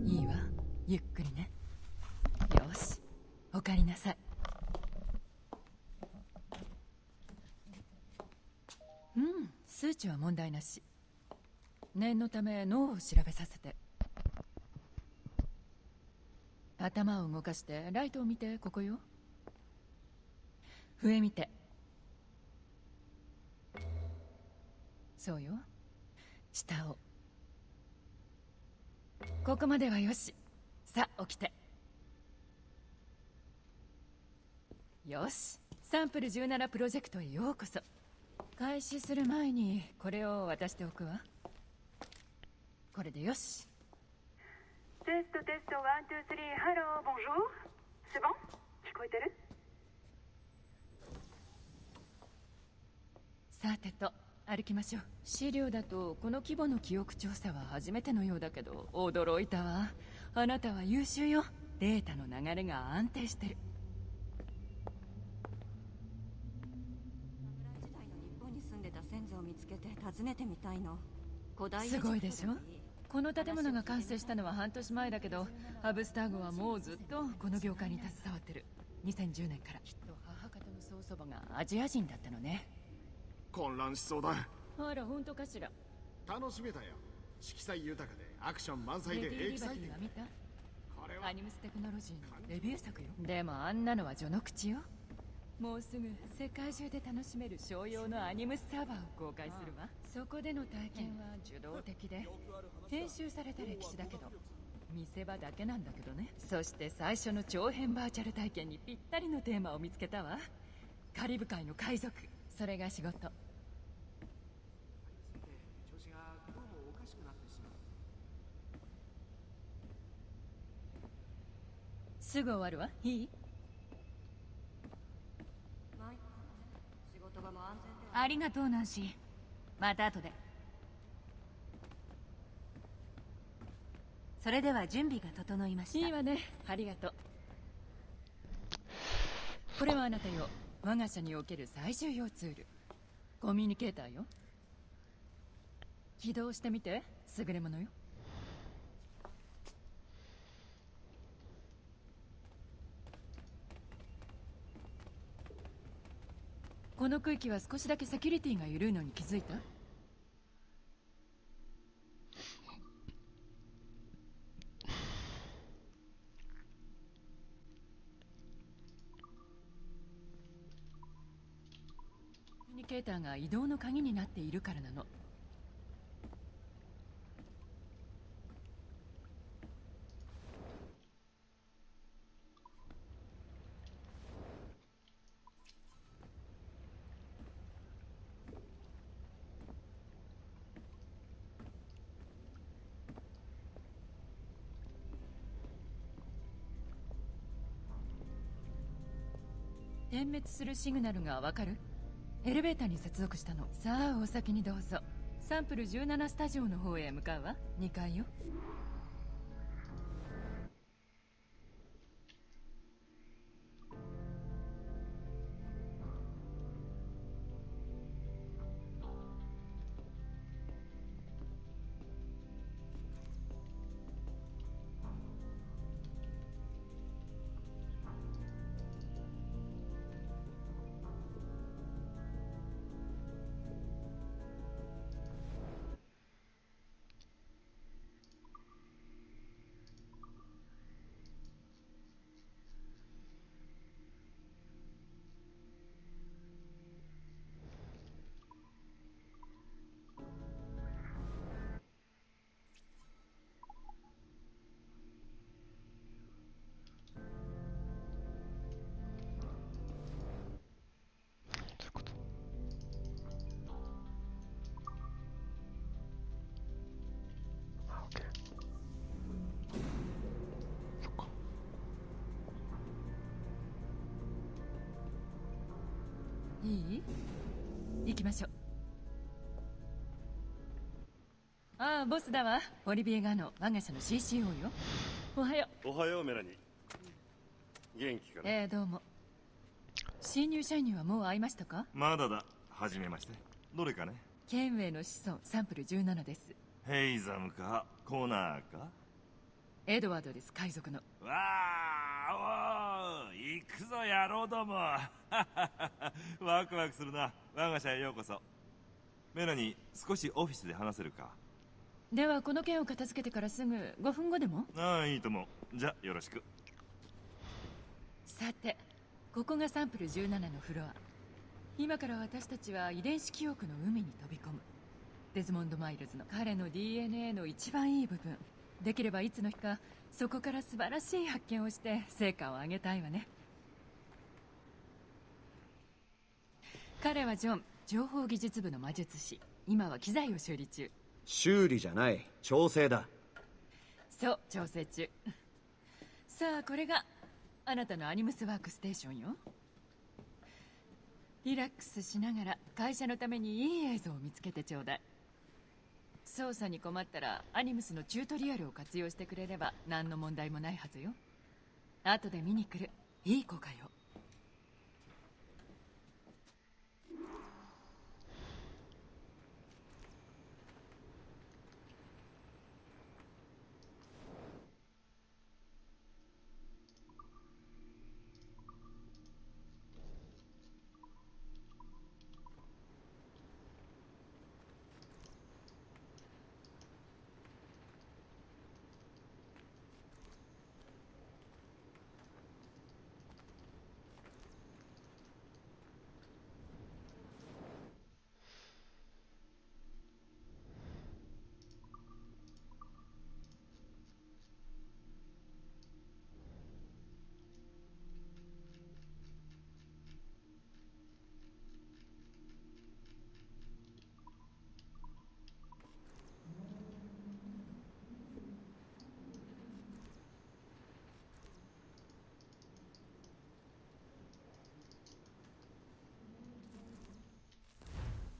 いいわ、ゆっくりね。よし、おかえりなさい。数値は問題なし。念のため脳を調べさせて。頭を動かしてライトを見て。ここよ。上見て。そうよ。下を。ここまではよし。さあ起きて。よし、サンプル17プロジェクトへようこそ。開始する前にこれを渡しておくわ。これでよし。テストテストワンツースリーハローボンジュール。セボン？聞こえてる？さてと歩きましょう。資料だとこの規模の記憶調査は初めてのようだけど、驚いたわ。あなたは優秀よ。データの流れが安定してる。侍時代の日本に住んでた先祖を見つけて訪ねてみたいの。古代エジプトすごいでしょ。この建物が完成したのは半年前だけど、アブスター号はもうずっとこの業界に携わってる。2010年から。きっと母方の曽祖母がアジア人だったのね。混乱しそうだ。あら、本当かしら。楽しめたよ。色彩豊かでアクション満載レディー・でエキリバサイティング。ティは見た？これはアニムステクノロジーのデビュー作よ。でもあんなのは序の口よ。もうすぐ世界中で楽しめる商用のアニムスサーバーを公開するわ。そこでの体験は受動的で編集された歴史だけど見せ場だけなんだけどね。そして最初の長編バーチャル体験にぴったりのテーマを見つけたわ。カリブ海の海賊。それが仕事。調子がどうもおかしくなってしまう。すぐ終わるわ。いい？仕事場も安全で。ありがとうナンシー。また後で。それでは準備が整いました。いいわね。ありがとう。これはあなたよ。我が社における最重要ツール。コミュニケーターよ。起動してみて。優れものよ。この区域は少しだけセキュリティが緩いのに気づいた？コミュニケーターが移動の鍵になっているからなの。点滅するシグナルがわかる？エレベーターに接続したの。さあお先にどうぞ。サンプル17スタジオの方へ向かうわ。2階よ。いい？行きましょう。ああ、ボスだわ。オリビエガの我が社の CCO よ。おはよう。おはよう、メラニー。元気かな？どうも。新入社員にはもう会いましたか？まだだ。はじめまして。どれかね？ケンウェイの子孫サンプル17です。ヘイザムかコナーか？エドワードです、海賊の。わあ、おー、行くぞ野郎ども。ワクワクするな。我が社へようこそ。メラニー、少しオフィスで話せるか？ではこの件を片付けてからすぐ5分後でも？ああ、いいとも。じゃよろしく。さて、ここがサンプル17のフロア。今から私たちは遺伝子記憶の海に飛び込む。デズモンド・マイルズの彼の DNA の一番いい部分。できればいつの日かそこから素晴らしい発見をして成果を上げたいわね。彼はジョン、情報技術部の魔術師。今は機材を修理中。修理じゃない、調整だ。そう、調整中。さあ、これがあなたのアニムスワークステーションよ。リラックスしながら会社のためにいい映像を見つけてちょうだい。操作に困ったらアニムスのチュートリアルを活用してくれれば何の問題もないはずよ。後で見に来る。いい子かよ。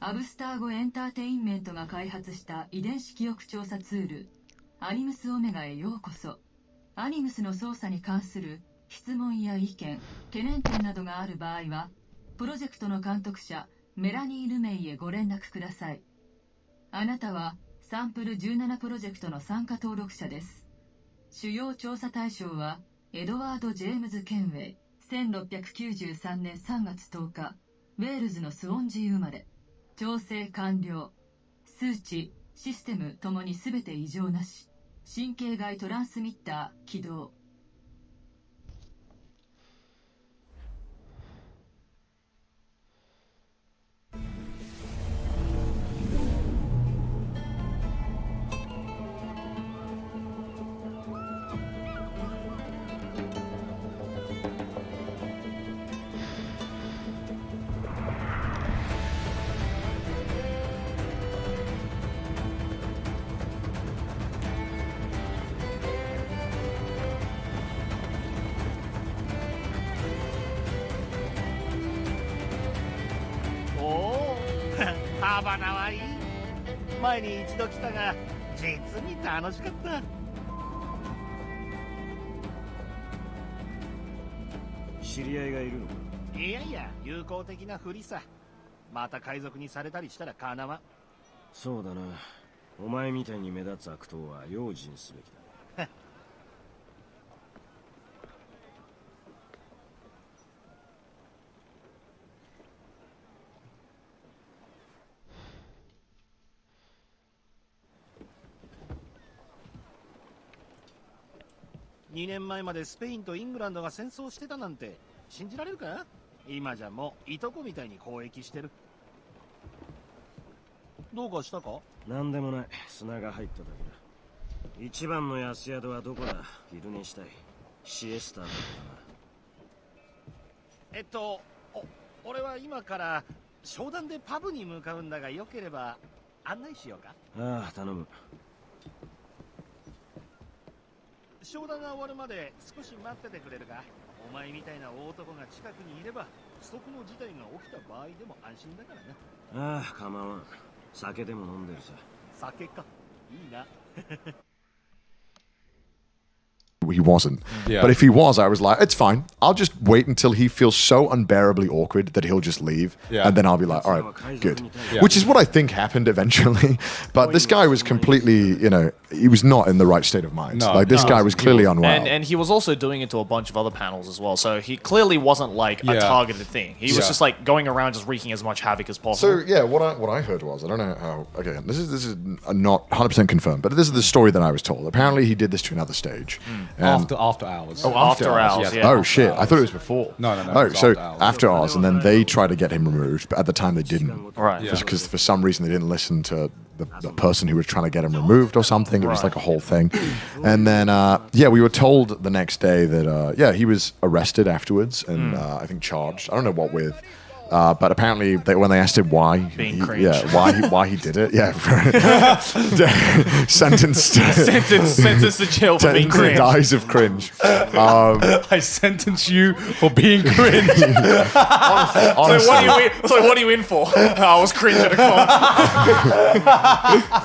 アブスターゴエンターテインメントが開発した遺伝子記憶調査ツール、アニムスオメガへようこそ。アニムスの操作に関する質問や意見、懸念点などがある場合は、プロジェクトの監督者、メラニー・ルメイへご連絡ください。あなたは、サンプル17プロジェクトの参加登録者です。主要調査対象は、エドワード・ジェームズ・ケンウェイ、1693年3月10日、ウェールズのスウォンジー生まれ。調整完了。数値、システムともに全て異常なし。神経外トランスミッター起動。ハバナはいい。前に一度来たが実に楽しかった。知り合いがいるのか？いやいや、友好的なふりさ。また海賊にされたりしたらかなわん。そうだな。お前みたいに目立つ悪党は用心すべきだ。2年前までスペインとイングランドが戦争してたなんて信じられるか？今じゃもういとこみたいに交易してる。どうかしたか？なんでもない。砂が入っただけだ。一番の安宿はどこだ？昼寝したい。シエスタだったな。俺は今から商談でパブに向かうんだが、よければ案内しようか？ああ、頼む。商談が終わるまで少し待っててくれるか？お前みたいな大男が近くにいれば不測の事態が起きた場合でも安心だからな。ああ、構わん。酒でも飲んでるさ。酒か。いいな。He wasn't. Yeah. But if he was, I was like, it's fine. I'll just wait until he feels so unbearably awkward that he'll just leave. Yeah. And then I'll be like, all right, good. Yeah. Which is what I think happened eventually. But this guy was completely, he was not in the right state of mind. No, like, this guy was clearly unwell. And he was also doing it to a bunch of other panels as well. So he clearly wasn't like a targeted thing. He was just like going around just wreaking as much havoc as possible. So yeah, what I heard was, I don't know how, again, this is not 100% confirmed, but this is the story that I was told. Apparently he did this to another stage. After hours. Oh, after hours. Yeah. Oh shit! I thought it was before. No. Oh, It was so after hours. after hours, and then they tried to get him removed, but at the time they didn't. Right. Yeah. Because for some reason they didn't listen to the person who was trying to get him removed or something. It was like a whole thing. And then we were told the next day that he was arrested afterwards and I think charged. I don't know what with. But apparently, when they asked him why, why he did it, sentenced to jail for being cringe. Dies of cringe. I sentence you for being cringe. Honestly. So what are you in for? I was cringe at a con.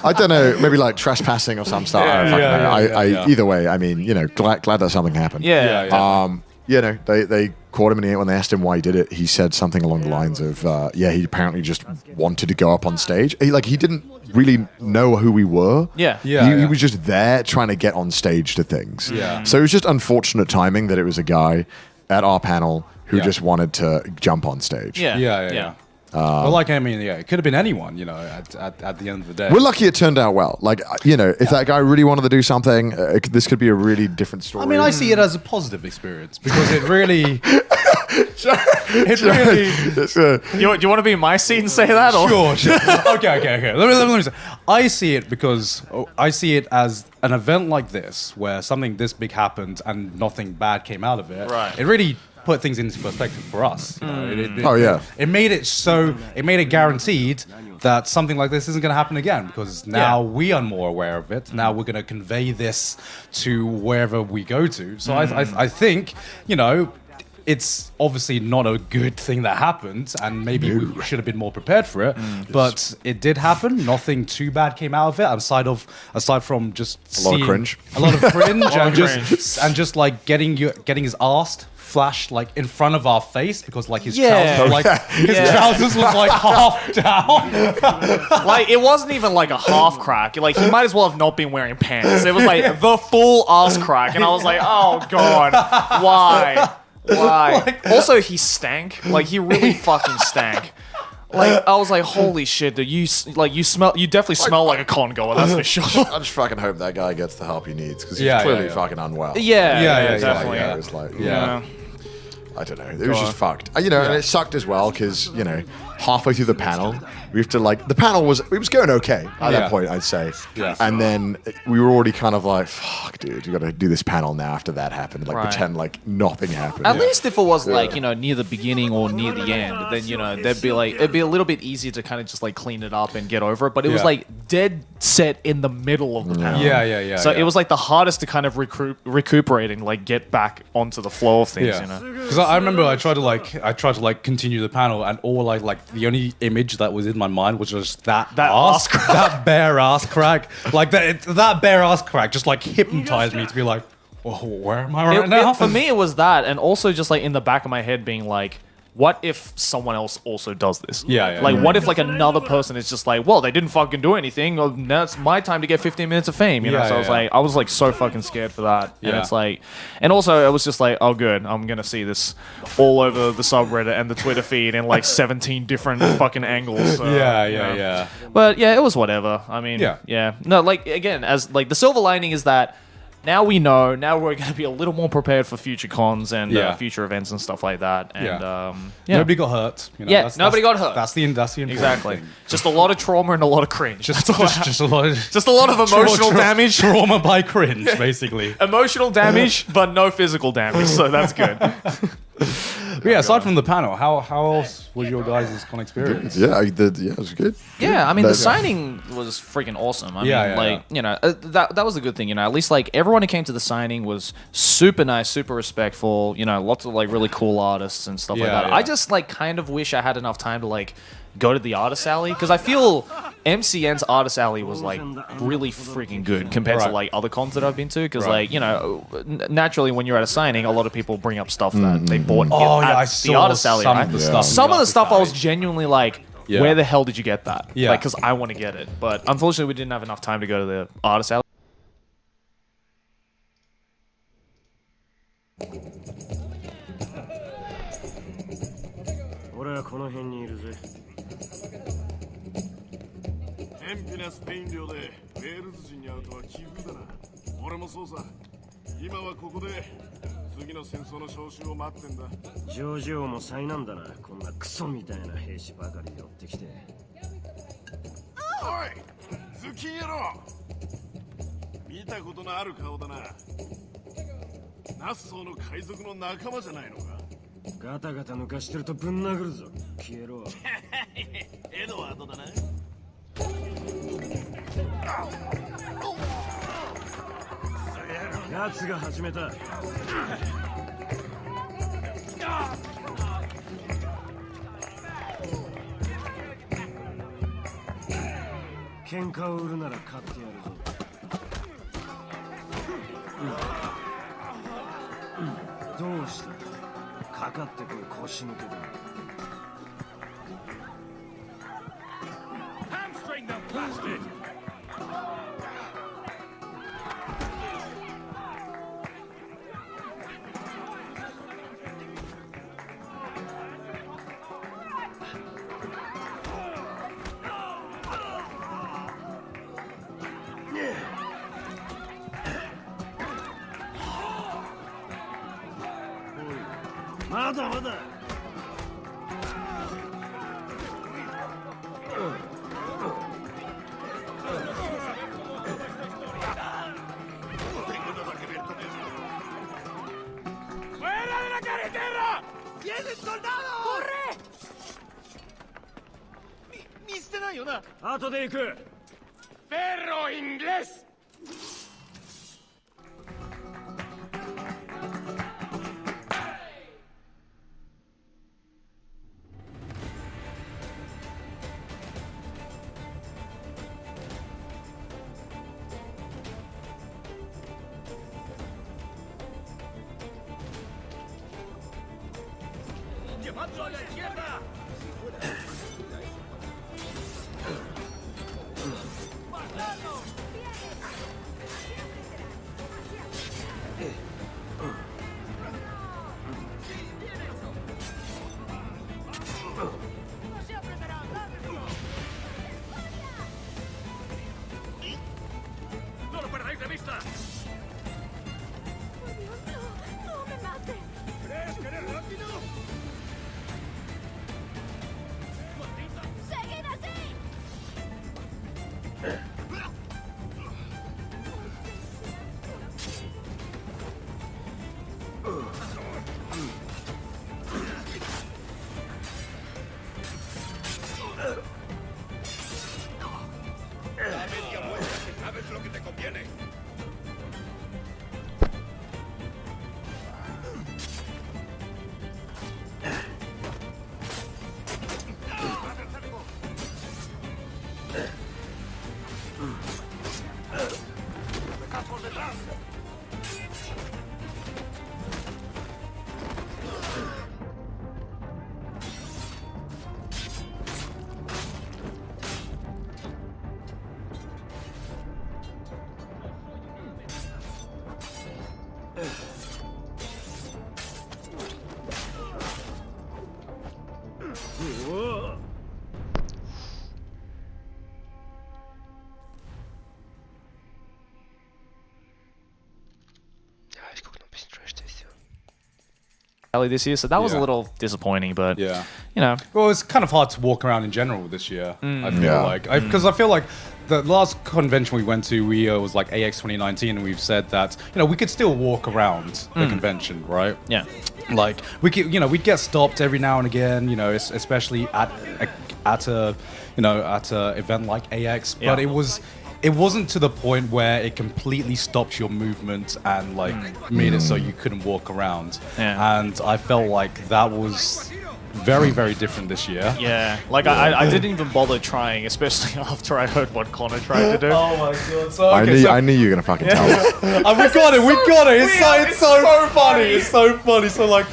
I don't know, maybe like trespassing or some stuff. Either way, I mean, glad that something happened. They caught him, and when they asked him why he did it, he said something along the lines of, he apparently just wanted to go up on stage. He didn't really know who we were. He was just there trying to get on stage to things. So it was just unfortunate timing that it was a guy at our panel who just wanted to jump on stage. Yeah. Well, it could have been anyone, at the end of the day. We're lucky it turned out well. If that guy really wanted to do something, this could be a really different story. I mean, I see it as a positive experience because it really... Do you want to be in my seat and say that? Or? Sure. Okay. Let me say. I see it because I see it as an event like this where something this big happened and nothing bad came out of it. Right. It really put things into perspective for us. It made it guaranteed that something like this isn't going to happen again because now we are more aware of it. Now we're going to convey this to wherever we go to. So I think, it's obviously not a good thing that happened, and maybe we should have been more prepared for it. But it did happen. Nothing too bad came out of it, aside from just a lot of cringe, and just like getting his ass flashed like in front of our face because like his trousers was like half down. Like it wasn't even like a half crack. Like he might as well have not been wearing pants. It was like the full ass crack, and I was like, oh god, why? Also, he stank. Like he really fucking stank. Like I was like, holy shit, dude, you definitely smell like a con goer, that's for sure. I just fucking hope that guy gets the help he needs because he's clearly fucking unwell. Yeah, definitely. It was like, I don't know. It was just fucked. And it sucked as well because, halfway through the panel, we have to the panel was going okay at that point, I'd say. Yeah. And then we were already kind of like, fuck, dude, you got to do this panel now after that happened. Pretend like nothing happened. At least if it was near the beginning or near the end, then, it'd be a little bit easier to kind of just clean it up and get over it. But it was dead set in the middle of the panel. Yeah. So it was the hardest to kind of recuperate and get back onto the flow of things, Because I remember I tried to continue the panel, and all the only image that was in my mind was just that ass crack. That bare ass crack. That bare ass crack just hypnotized me to be like, well, where am I right now? For me, it was that, and also just in the back of my head being like, what if someone else also does this? What if another person is just well, they didn't fucking do anything. Well, now it's my time to get 15 minutes of fame. So I was so fucking scared for that. And it's and also it was just oh good, I'm gonna see this all over the subreddit and the Twitter feed in 17 different fucking angles. So, But it was whatever. I mean, no, again, as the silver lining is that. Now we know. Now we're going to be a little more prepared for future cons and future events and stuff like that. And nobody got hurt. Nobody got hurt. That's the exactly. Thing. Just a lot of trauma and a lot of cringe. Just a lot of emotional damage. Trauma by cringe, basically. Emotional damage, but no physical damage. So that's good. But yeah, aside from the panel, how else was your guys' con experience? Yeah, it was good. Yeah, I mean, the signing was freaking awesome. I mean, you know, that was a good thing. You know, at least like everyone who came to the signing was super nice, super respectful. You know, lots of like really cool artists and stuff like that. I just like kind of wish I had enough time to like go to the artist alley, because I feel MCN's artist alley was like really freaking good compared to like other cons that I've been to, because like, you know, naturally when you're at a signing, a lot of people bring up stuff that they bought at the artist alley. Some of the stuff I was genuinely like, where the hell did you get that? Like, because I want to get it, but unfortunately we didn't have enough time to go to the artist alley. 俺はこの辺にいるぜ。偏僻なスペイン領でウェールズ人に会うとは奇遇だな。俺もそうさ。今はここで次の戦争の招集を待ってんだ。ジョージ王も災難だな。こんなクソみたいな兵士ばかり寄ってきて。おい、ズキン野郎。見たことのある顔だな。ナッソーの海賊の仲間じゃないのか。ガタガタ抜かしてるとぶん殴るぞ。消えろ。エドワードだな。奴が始めた。喧嘩を売るなら買ってやるぞ。どうした？かかってこい、腰抜けだ。Hamstring them, bastard! ¡Viene soldado! ¡Corre! 見捨てないよな。後で行く。Perro inglés! ¡Llevadlo a la izquierda! ¡No lo perdáis de vista! ¡No me mates! ¿Crees que eres rápido? ¡Seguid así! La media vuelta que sabes lo que te conviene. ¡Por detrás! this year, so that was a little disappointing. But yeah, you know, well, it's kind of hard to walk around in general this year. I feel Yeah. like because I feel like the last convention we went to, we was like AX 2019, and we've said that we could still walk around the convention, right? Yeah. Like we could, we'd get stopped every now and again, especially at a event like AX, but it wasn't to the point where it completely stopped your movement and like made it so you couldn't walk around. Yeah. And I felt like that was very, very different this year. Yeah, like I didn't even bother trying, especially after I heard what Connor tried to do. Oh my god! So, I knew you were gonna fucking tell us. we got it. It's so funny. It's so funny. So like,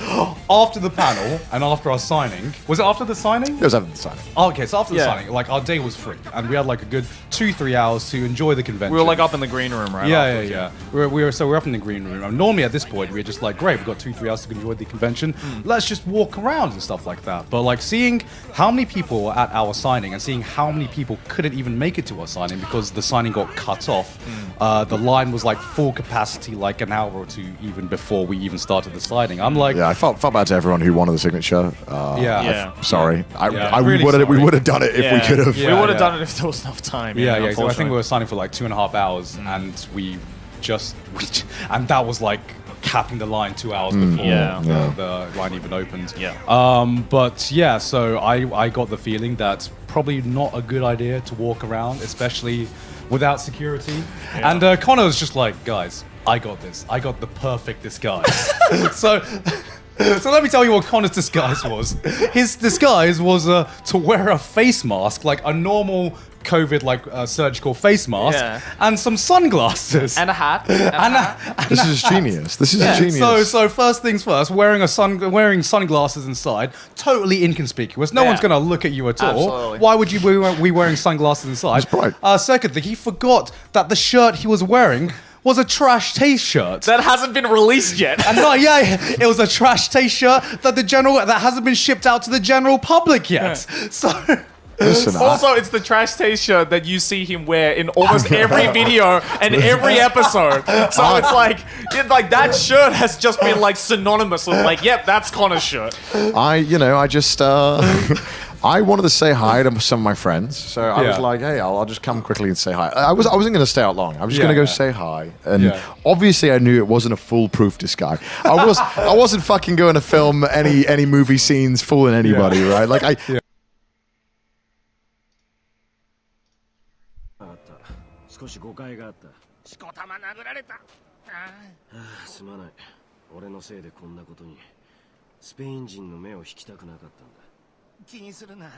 after the panel and after our signing, was it after the signing? It was after the signing. Oh, okay, so after the signing, like our day was free, and we had like a good 2-3 hours to enjoy the convention. We were like up in the green room, right? Yeah. We were up in the green room. And normally at this point, we're just like, great, we've got 2-3 hours to enjoy the convention. Let's just walk around and stuff like that. But like seeing how many people were at our signing and seeing how many people couldn't even make it to our signing because the signing got cut off. The line was like full capacity like an hour or two even before we even started the signing. I'm like, I felt bad to everyone who wanted the signature. Sorry. We would have done it if we could have. We would have done it if there was enough time. Yeah. So I think we were signing for like 2.5 hours, and and that was like capping the line 2 hours before the line even opened. So I got the feeling that probably not a good idea to walk around, especially without security. And Connor was just like, guys, I got this. I got the perfect disguise. So let me tell you what Connor's disguise was. His disguise was to wear a face mask, like a normal COVID surgical face mask, and some sunglasses and a hat. This is genius. This is genius. So first things first, wearing sunglasses inside, totally inconspicuous. No one's gonna look at you at all. Absolutely. Why would you be wearing sunglasses inside? Second thing, he forgot that the shirt he was wearing was a trash taste shirt that hasn't been released yet. And it was a trash taste shirt that hasn't been shipped out to the general public yet. So. Listen, also, it's the trash taste shirt that you see him wear in almost every video and every episode. So it's like that shirt has just been like synonymous with like, yep, that's Connor's shirt. I wanted to say hi to some of my friends, so I was like, "Hey, I'll just come quickly and say hi." I wasn't going to stay out long. I was just going to go say hi, and obviously, I knew it wasn't a foolproof disguise. I wasn't fucking going to film any movie scenes fooling anybody, right? Like I. 少し誤解があった。しこたま殴られた。すまない。俺のせいでこんなことに。スペイン人の目を引きたくなかったんだ。気にするな。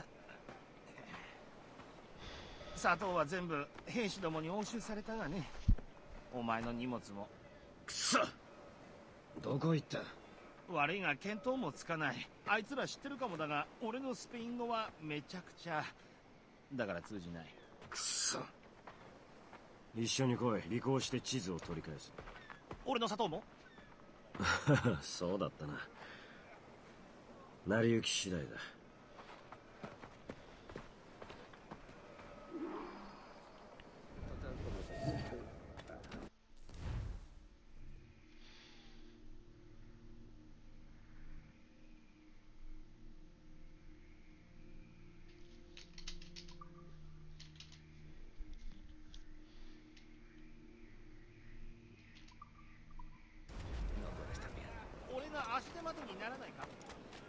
砂糖は全部兵士どもに押収されたがね。お前の荷物も。くそ。どこ行った？悪いが見当もつかない。あいつら知ってるかもだが、俺のスペイン語はめちゃくちゃ。だから通じない。くそ。一緒に来い。尾行して地図を取り返す。俺の砂糖も？そうだったな。成り行き次第だ。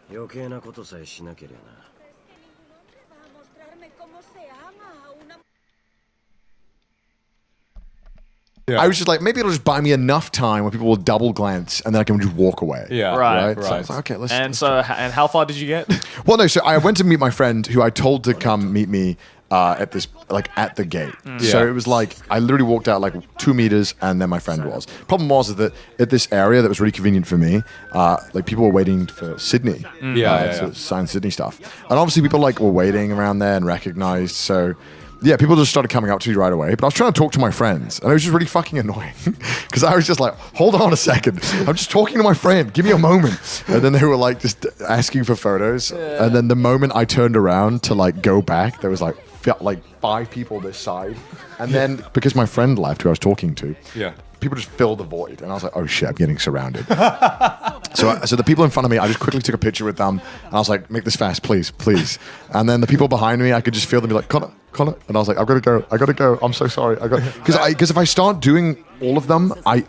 余計なことさえしなければな。I was just like, maybe it'll just buy me enough time where people will double glance and then I can just walk away. Yeah, right. So I was like, okay, let's. And how far did you get? Well, no. So I went to meet my friend who I told to come meet me at the gate. So it was like I literally walked out like 2 meters and then my friend was. Problem was that at this area that was really convenient for me, like people were waiting for Sydney. To sign Sydney stuff, and obviously people were waiting around there and recognized. So. Yeah, people just started coming up to me right away. But I was trying to talk to my friends, and it was just really fucking annoying because I was just like, "Hold on a second, I'm just talking to my friend. Give me a moment." And then they were like just asking for photos, and then the moment I turned around to go back, there was like 5 people this side, and then because my friend left, who I was talking to, people just filled the void, and I was like, "Oh shit, I'm getting surrounded." So the people in front of me, I just quickly took a picture with them, and I was like, make this fast, please, please. And then the people behind me, I could just feel them be like, Connor. And I was like, I gotta go. I'm so sorry. Because if I start doing all of them, I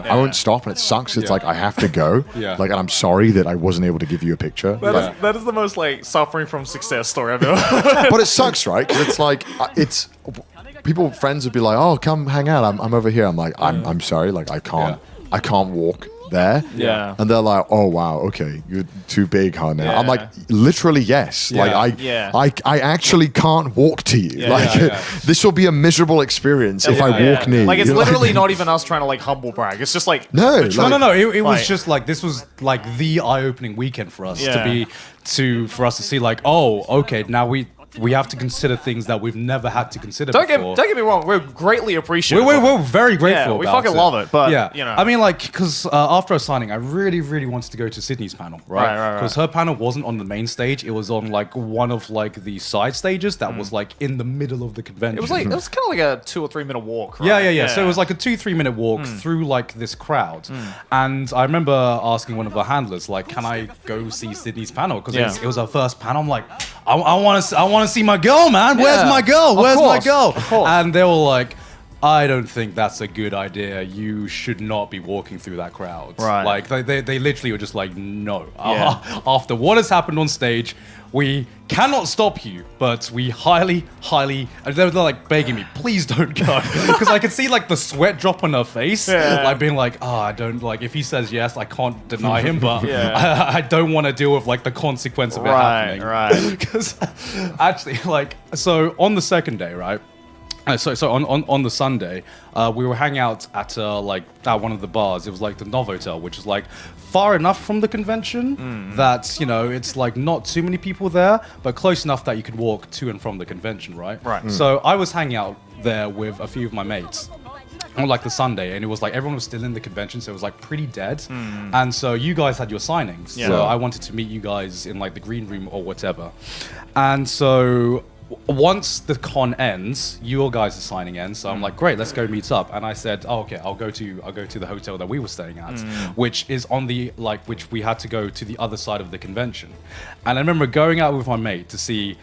won't stop, and it sucks. It's like I have to go. Like, and I'm sorry that I wasn't able to give you a picture. That is the most like suffering from success story I've ever. But it sucks, right? Because it's like friends would be like, oh, come hang out. I'm over here. I'm like, I'm sorry. Like, I can't walk there. Yeah. And they're like, oh wow, okay, you're too big, huh? Now I'm like, literally yes. Like I actually can't walk to you. This will be a miserable experience if I walk near you. Like, it's literally not even us trying to like humble brag. It's just like no. It was just like, this was like the eye-opening weekend for us for us to see like, oh, okay, now we have to consider things that we've never had to consider before. Don't get me wrong, we're greatly appreciative. We're very grateful. Yeah, we fucking love it. But you know, I mean, like, because after our signing, I really, really wanted to go to Sydney's panel, right? Because her panel wasn't on the main stage; it was on like one of like the side stages that was like in the middle of the convention. It was kind of like a 2 or 3 minute walk. Right? Yeah. So it was like a 2-3 minute walk through like this crowd, and I remember asking one of the handlers, like, "Can I go see Sydney's panel?" Because it was our first panel. I'm like, I want to see my girl, man. Where's my girl? Where's my girl? And they were like, I don't think that's a good idea. You should not be walking through that crowd. Right. Like, they literally were just like, no. After what has happened on stage, we cannot stop you, but we highly, they're like begging me, please don't go. Because I could see like the sweat drop on her face. Like being like, I don't, like, if he says yes, I can't deny him, but I don't want to deal with like the consequence of it happening. Right. Because actually, like, so on the second day, right? So on the Sunday, we were hanging out at at one of the bars. It was like the Novotel, which is like far enough from the convention that, you know, it's like not too many people there, but close enough that you could walk to and from the convention, right? Right. So I was hanging out there with a few of my mates on like the Sunday, and it was like everyone was still in the convention, so it was like pretty dead. And so you guys had your signings, so I wanted to meet you guys in like the green room or whatever. And so once the con ends, your guys' signing ends, so I'm like, great, let's go meet up. And I said, oh, okay, I'll go to the hotel that we were staying at, which is on the which we had to go to the other side of the convention. And I remember going out with my mate to see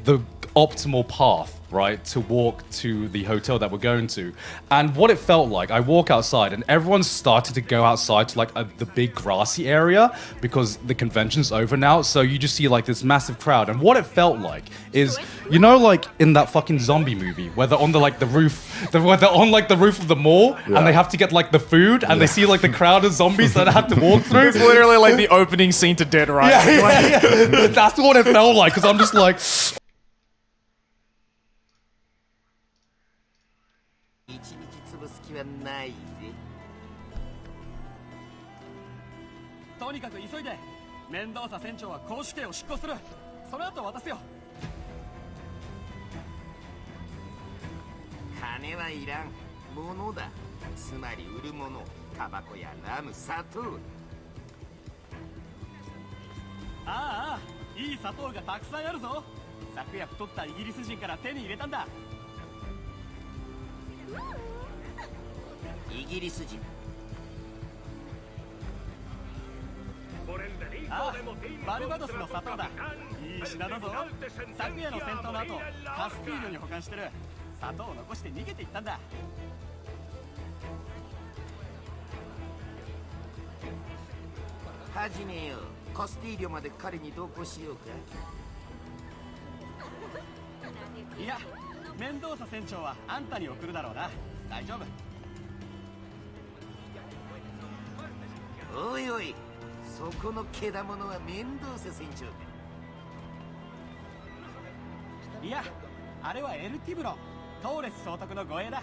the optimal path, right, to walk to the hotel that we're going to. And what it felt like, I walk outside and everyone started to go outside to like the big grassy area because the convention's over now. So you just see like this massive crowd. And what it felt like is, you know, like in that fucking zombie movie where they're on the roof, where they're on like the roof of the mall and they have to get like the food and they see like the crowd of zombies that have to walk through. It's literally like the opening scene to Dead Rising. Yeah. That's what it felt like, because I'm just like,とにかく急いで。メンドーサ船長は公主刑を執行する。その後渡すよ。金はいらん。物だ。つまり売るもの、タバコやラム、砂糖。ああ、いい砂糖がたくさんあるぞ。昨夜太ったイギリス人から手に入れたんだ。イギリス人。ああ、バルバドスの砂糖だ。いい品だぞ。昨夜の戦闘の後、カスティーリョに保管してる。砂糖を残して逃げていったんだ。はじめよ、カスティーリョまで彼に同行しようか。いや、メンドーサ船長はあんたに送るだろうな。大丈夫。おいおい、そこのけだものはメンドーサ船長か。いや、あれはエルティブロ、トーレス総督の護衛だ。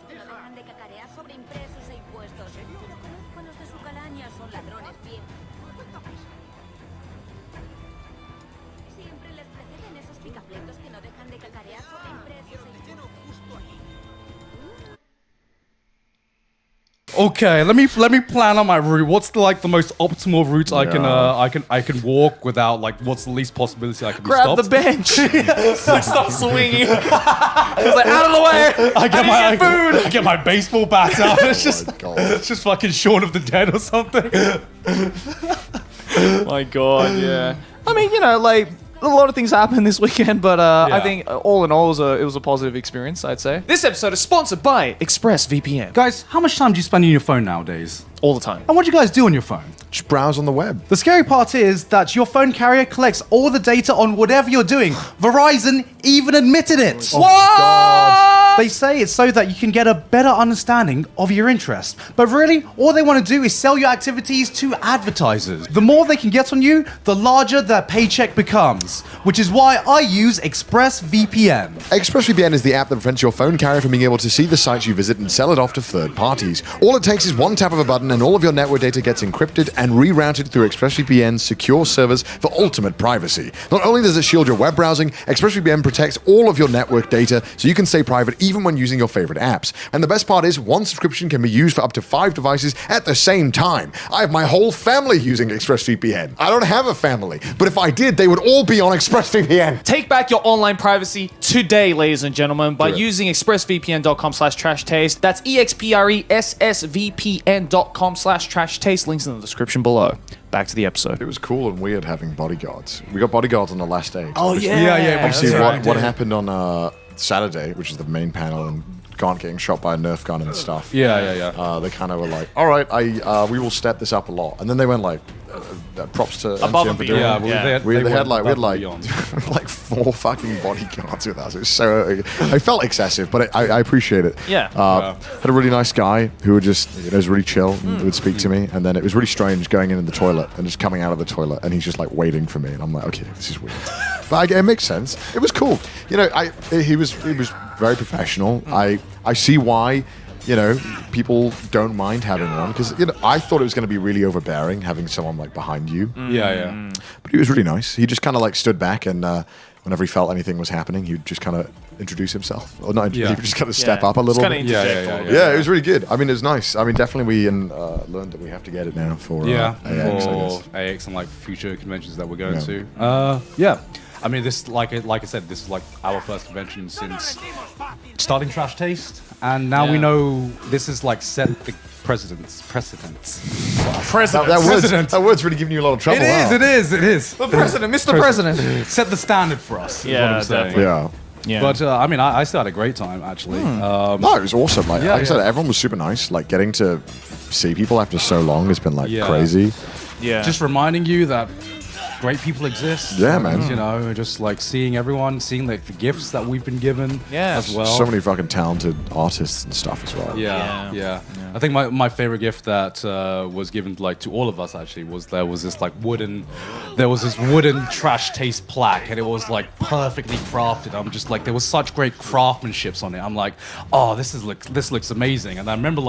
Dejan de cacarear sobre impresos e impuestos. Yo conozco a los de su calaña, son ladrones bien. Siempre les preceden esos picapleitos que no dejan de cacarear sobre impresos e impuestos. Okay, let me plan on my route. What's the most optimal route I can walk without what's the least possibility I can be Grab stopped? the bench. Stop swinging. It's like out of the way. I get my baseball bat out. It's just fucking Shaun of the Dead or something. My God, yeah. I mean, a lot of things happened this weekend, but I think all in all, it was a positive experience, I'd say. This episode is sponsored by ExpressVPN. Guys, how much time do you spend on your phone nowadays? All the time. And what do you guys do on your phone? Just browse on the web. The scary part is that your phone carrier collects all the data on whatever you're doing. Verizon even admitted it. Oh, God. They say it's so that you can get a better understanding of your interest. But really, all they want to do is sell your activities to advertisers. The more they can get on you, the larger their paycheck becomes. Which is why I use ExpressVPN. ExpressVPN is the app that prevents your phone carrier from being able to see the sites you visit and sell it off to third parties. All it takes is one tap of a button and all of your network data gets encrypted and rerouted through ExpressVPN's secure servers for ultimate privacy. Not only does it shield your web browsing, ExpressVPN protects all of your network data so you can stay private even when using your favorite apps. And the best part is, one subscription can be used for up to 5 devices at the same time. I have my whole family using ExpressVPN. I don't have a family, but if I did, they would all be on ExpressVPN. Take back your online privacy today, ladies and gentlemen, by using expressvpn.com/trashtaste. That's expressvpn.com/trashtaste. Links in the description below. Back to the episode. It was cool and weird having bodyguards. We got bodyguards on the last day. Oh, yeah. Yeah. Obviously, what happened on Saturday, which is the main panel, and Gaunt getting shot by a Nerf gun and stuff. Yeah. They kind of were like, all right, we will step this up a lot. And then they went like, props to above MCM and for doing beyond. it. We had like 4 fucking bodyguards with us. It was so, I felt excessive, but I appreciate it. Yeah. Had a really nice guy who would just, was really chill and would speak to me. And then it was really strange going in the toilet and just coming out of the toilet and he's just like waiting for me. And I'm like, okay, this is weird. But it makes sense. It was cool. He was very professional. I see why people don't mind having one because I thought it was going to be really overbearing having someone like behind you. Yeah. But he was really nice. He just kind of like stood back and whenever he felt anything was happening, he'd just kind of introduce himself, or not. He would just kind of step up a little. Yeah, it was really good. I mean, it was nice. I mean, definitely we learned that we have to get it now for AX, for AX and future conventions that we're going to. I mean, this like I said, this is like our first convention since starting Trash Taste, and now we know this is set the precedents. That word's really giving you a lot of trouble. It is. The president, Mr. President, set the standard for us. Yeah, is what I'm definitely. Yeah. But I mean, I still had a great time actually. No, it was awesome. Like I said, everyone was super nice. Like getting to see people after so long has been crazy. Yeah. Just reminding you that great people exist. Yeah, man. Just seeing everyone, seeing the gifts that we've been given as well. So many fucking talented artists and stuff as well. Yeah. I think my favorite gift that was given to all of us actually was there was this wooden Trash Taste plaque, and it was perfectly crafted. I'm just there was such great craftsmanship on it. I'm like, oh, this looks amazing. And I remember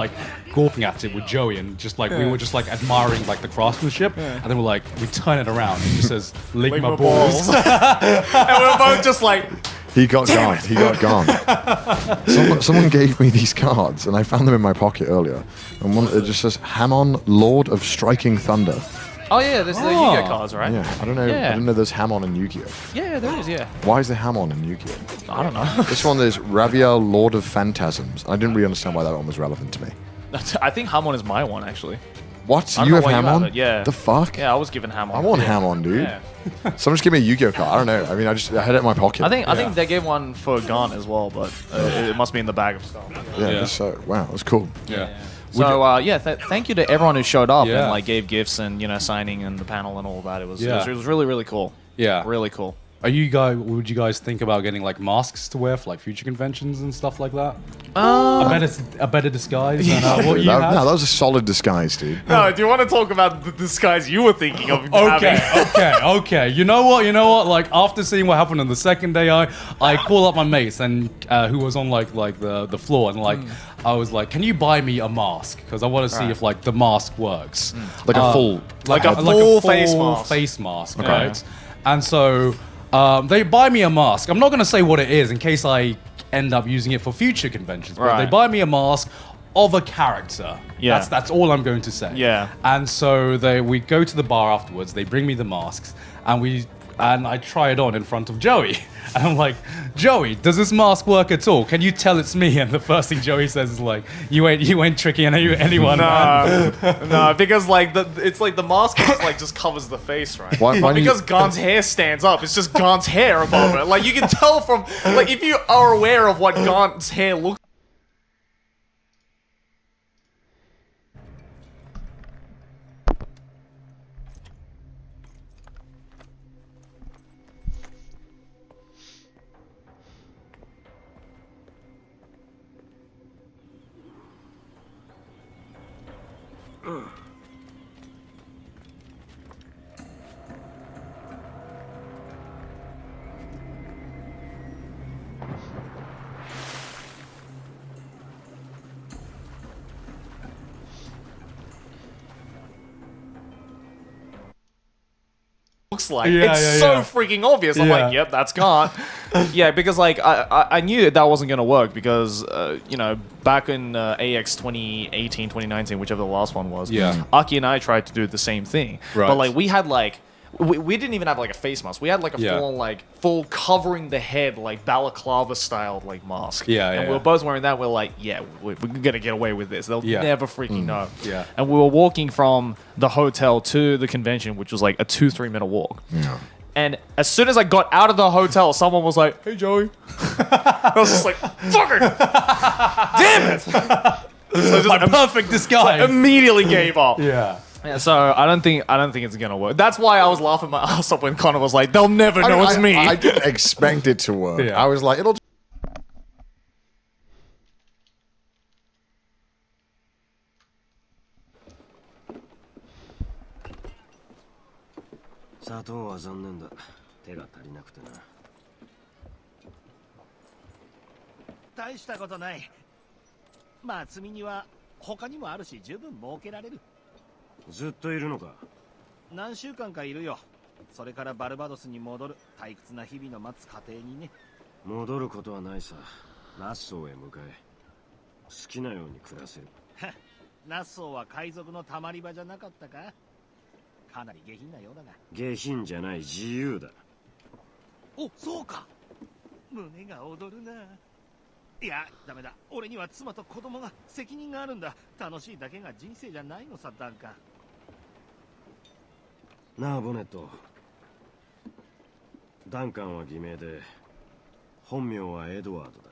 gawping at it with Joey, and we were just admiring the craftsmanship, and then we turn it around and it just says lick my balls. And we're both just He got gone. He got gone. Someone gave me these cards, and I found them in my pocket earlier. And it just says Hamon, Lord of Striking Thunder. Oh yeah, there's the Yu-Gi-Oh cards, right? Yeah, I don't know. Yeah. I didn't know there's Hamon in Yu-Gi-Oh. Yeah, there is. Yeah. Why is there Hamon in Yu-Gi-Oh? I don't know. This one is Raviel, Lord of Phantasms. I didn't really understand why that one was relevant to me. I think Hamon is my one actually. What? You have Hamon? Yeah. The fuck? Yeah, I was given Hamon. I want Hamon, dude. Yeah. Someone just give me a Yu-Gi-Oh card. I don't know. I mean, I had it in my pocket. I think they gave one for Gaunt as well, but it must be in the bag of stuff. Yeah. So wow, it was cool. Yeah. So thank you to everyone who showed up and gave gifts and signing and the panel and all that. It was really, really cool. Yeah. Really cool. Would you guys think about getting masks to wear for future conventions and stuff like that? A better disguise than what you had? No, that was a solid disguise, dude. No, do you want to talk about the disguise you were thinking of having? Okay. You know what? After seeing what happened on the second day, I call up my mates and who was on the floor and I was like, can you buy me a mask? Because I want to see if the mask works. Like a full face mask, right? And so they buy me a mask. I'm not going to say what it is in case I end up using it for future conventions. But they buy me a mask of a character. Yeah. That's all I'm going to say. Yeah. And so we go to the bar afterwards. They bring me the masks, and I try it on in front of Joey. And I'm like, Joey, does this mask work at all? Can you tell it's me? And the first thing Joey says is like, you ain't tricking anyone. No, because like it's like the mask just covers the face, right? Why because Gon's hair stands up. It's just Gon's hair above it. Like you can tell from like if you are aware of what Gon's hair looks. Looks like it's so freaking obvious. I'm like, yep, that's Gon. Yeah, because like I knew that wasn't gonna work because you know, back in AX 2018, 2019, whichever the last one was, Aki and I tried to do the same thing, but like we had like we didn't even have like a face mask. We had like a full covering the head like balaclava style like mask. And we were both wearing that. We're like, we're gonna get away with this. They'll never freaking know. And we were walking from the hotel to the convention, which was like a 2-3 minute walk. And as soon as I got out of the hotel, someone was like, "Hey, Joey." I was just like, "Fucker, damn it!" So My perfect disguise. Like, immediately gave up. Yeah, so I don't think it's gonna work. That's why I was laughing my ass off when Connor was like, "They'll never know it's me." I didn't expect it to work. I was like, it'll. 砂糖は残念だ。手が足りなくてな。大したことない。まあ積み荷は他にもあるし十分儲けられる。ずっといるのか。何週間かいるよ。それからバルバドスに戻る退屈な日々の待つ過程にね。戻ることはないさ。ナッソーへ向かえ。好きなように暮らせる。ナッソーは海賊のたまり場じゃなかったか。かなり下品なようだが。下品じゃない、自由だ。お、そうか。胸が躍るな。いや、ダメだ。俺には妻と子供が責任があるんだ。楽しいだけが人生じゃないのさ、ダンカン。なあ、ボネット。ダンカンは偽名で、本名はエドワードだ。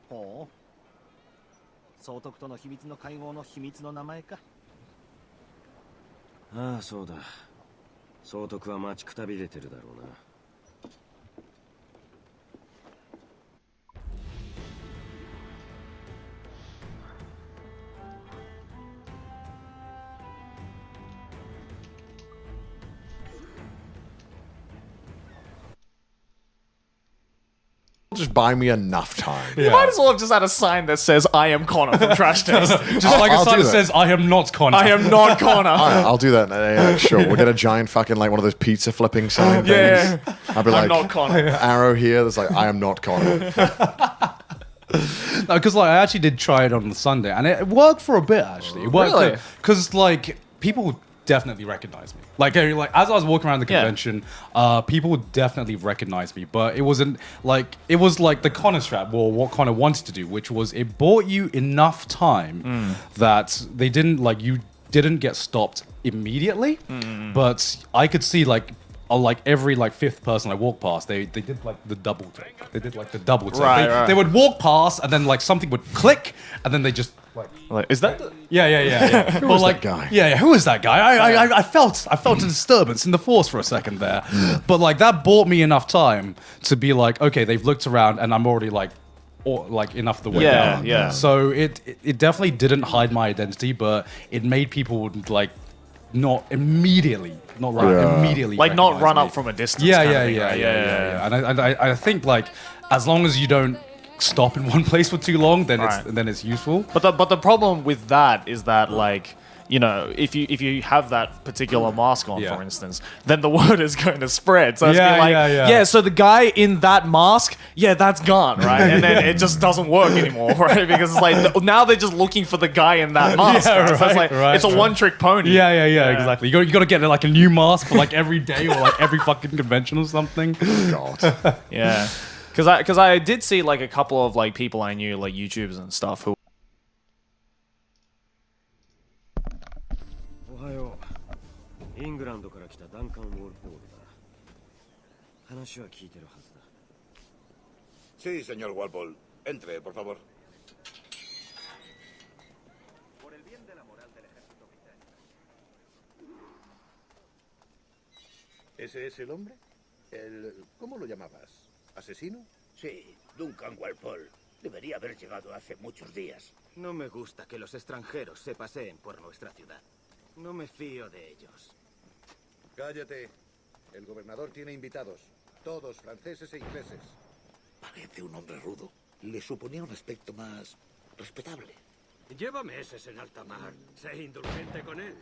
ほう。総督との秘密の会合の秘密の名前か。ああ、そうだ。総督は待ちくたびれてるだろうな。Just buy me enough time. You might as well have just had a sign that says "I am Connor" from Trash Test. Just like a sign that says "I am not Connor." I am not Connor. I'll do that. Yeah, sure. We'll get a giant fucking like one of those pizza flipping sign things. I'll be like, I'm not Connor. Arrow here. That's like, I am not Connor. No, because like I actually did try it on the Sunday, and it worked for a bit. Actually, it worked Really? because like people definitely recognized me. Like as I was walking around the convention, people definitely recognized me. But it wasn't like it was like the Connor strap, or what Connor wanted to do, which was it bought you enough time that they didn't like you didn't get stopped immediately. But I could see like every like fifth person I walked past, they did like the double take. They did like the double take. Right. They would walk past and then like something would click and then they just like is that? Yeah. Who was that guy? Yeah. Who is that guy? I felt a disturbance in the force for a second there, but like that bought me enough time to be like, okay, they've looked around and I'm already like enough the way down. Yeah. So it definitely didn't hide my identity, but it made people like not immediately Like recognize not run me. up from a distance. Yeah. And I think like as long as you don't stop in one place for too long, then it's useful. But the problem with that is that like you know, if you have that particular mask on, for instance, then the word is going to spread. So it's been like, so the guy in that mask, that's gone, right? And then it just doesn't work anymore, right? Because it's like now they're just looking for the guy in that mask. Right? So it's like it's a one-trick pony. Yeah, exactly. You got to get like a new mask for like every day or like every fucking convention or something. God. Yeah. Because I did see like a couple of like people I knew, like YouTubers and stuff, who. おはよう。イングランドから来たダンカン・ウォールポールだ。話は聞いてるはずだ。Sí, señor Walpole. Entre, por favor. ¿Ese es el hombre? ¿Cómo lo llamabas? ¿Asesino? Sí, Duncan Walpole. Debería haber llegado hace muchos días. No me gusta que los extranjeros se paseen por nuestra ciudad. No me fío de ellos. Cállate. El gobernador tiene invitados. Todos franceses e ingleses. Parece un hombre rudo. Le suponía un aspecto más respetable. Lleva meses en alta mar. Sé indulgente con él.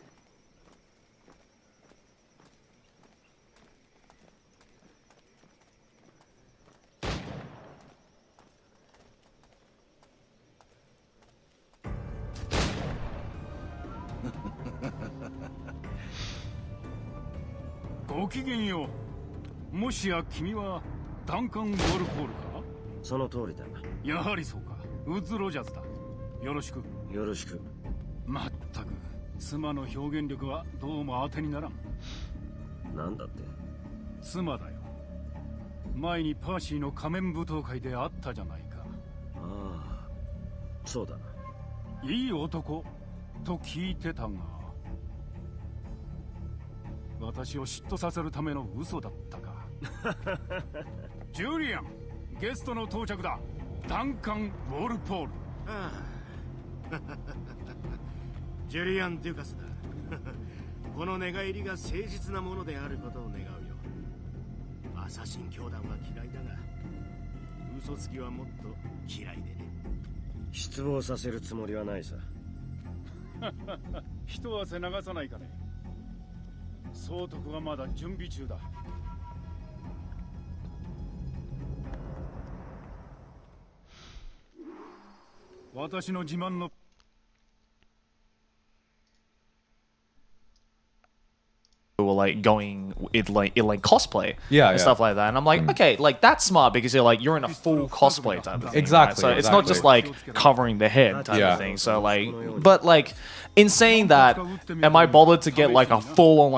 Go ごきげんよう。もしや君はダンカン・ウォールポールか？その通りだ。やはりそうか。ウッズ・ロジャーズだ。よろしく。よろしく。まったく妻の表現力はどうも当てにならん。なんだって？妻だよ。前にパーシーの仮面舞踏会で会ったじゃないか。ああ、そうだな。いい男と聞いてたが、私を嫉妬させるための嘘だったか。ジュリアン、ゲストの到着だ。ダンカン・ウォールポール。ああジュリアン・デュカスだ。この寝返りが誠実なものであることを願うよ。アサシン教団は嫌いだが、嘘つきはもっと嫌いでね。失望させるつもりはないさ。一汗流さないかね。総督はまだ準備中だ。私の自慢のwho were like going in like cosplay Yeah, and yeah. stuff like that, and I'm like, okay, like that's smart because you're in a full cosplay type of thing, Exactly, right? So it's not just like covering the head type of thing. So like, but like in saying that, am I bothered to get like a full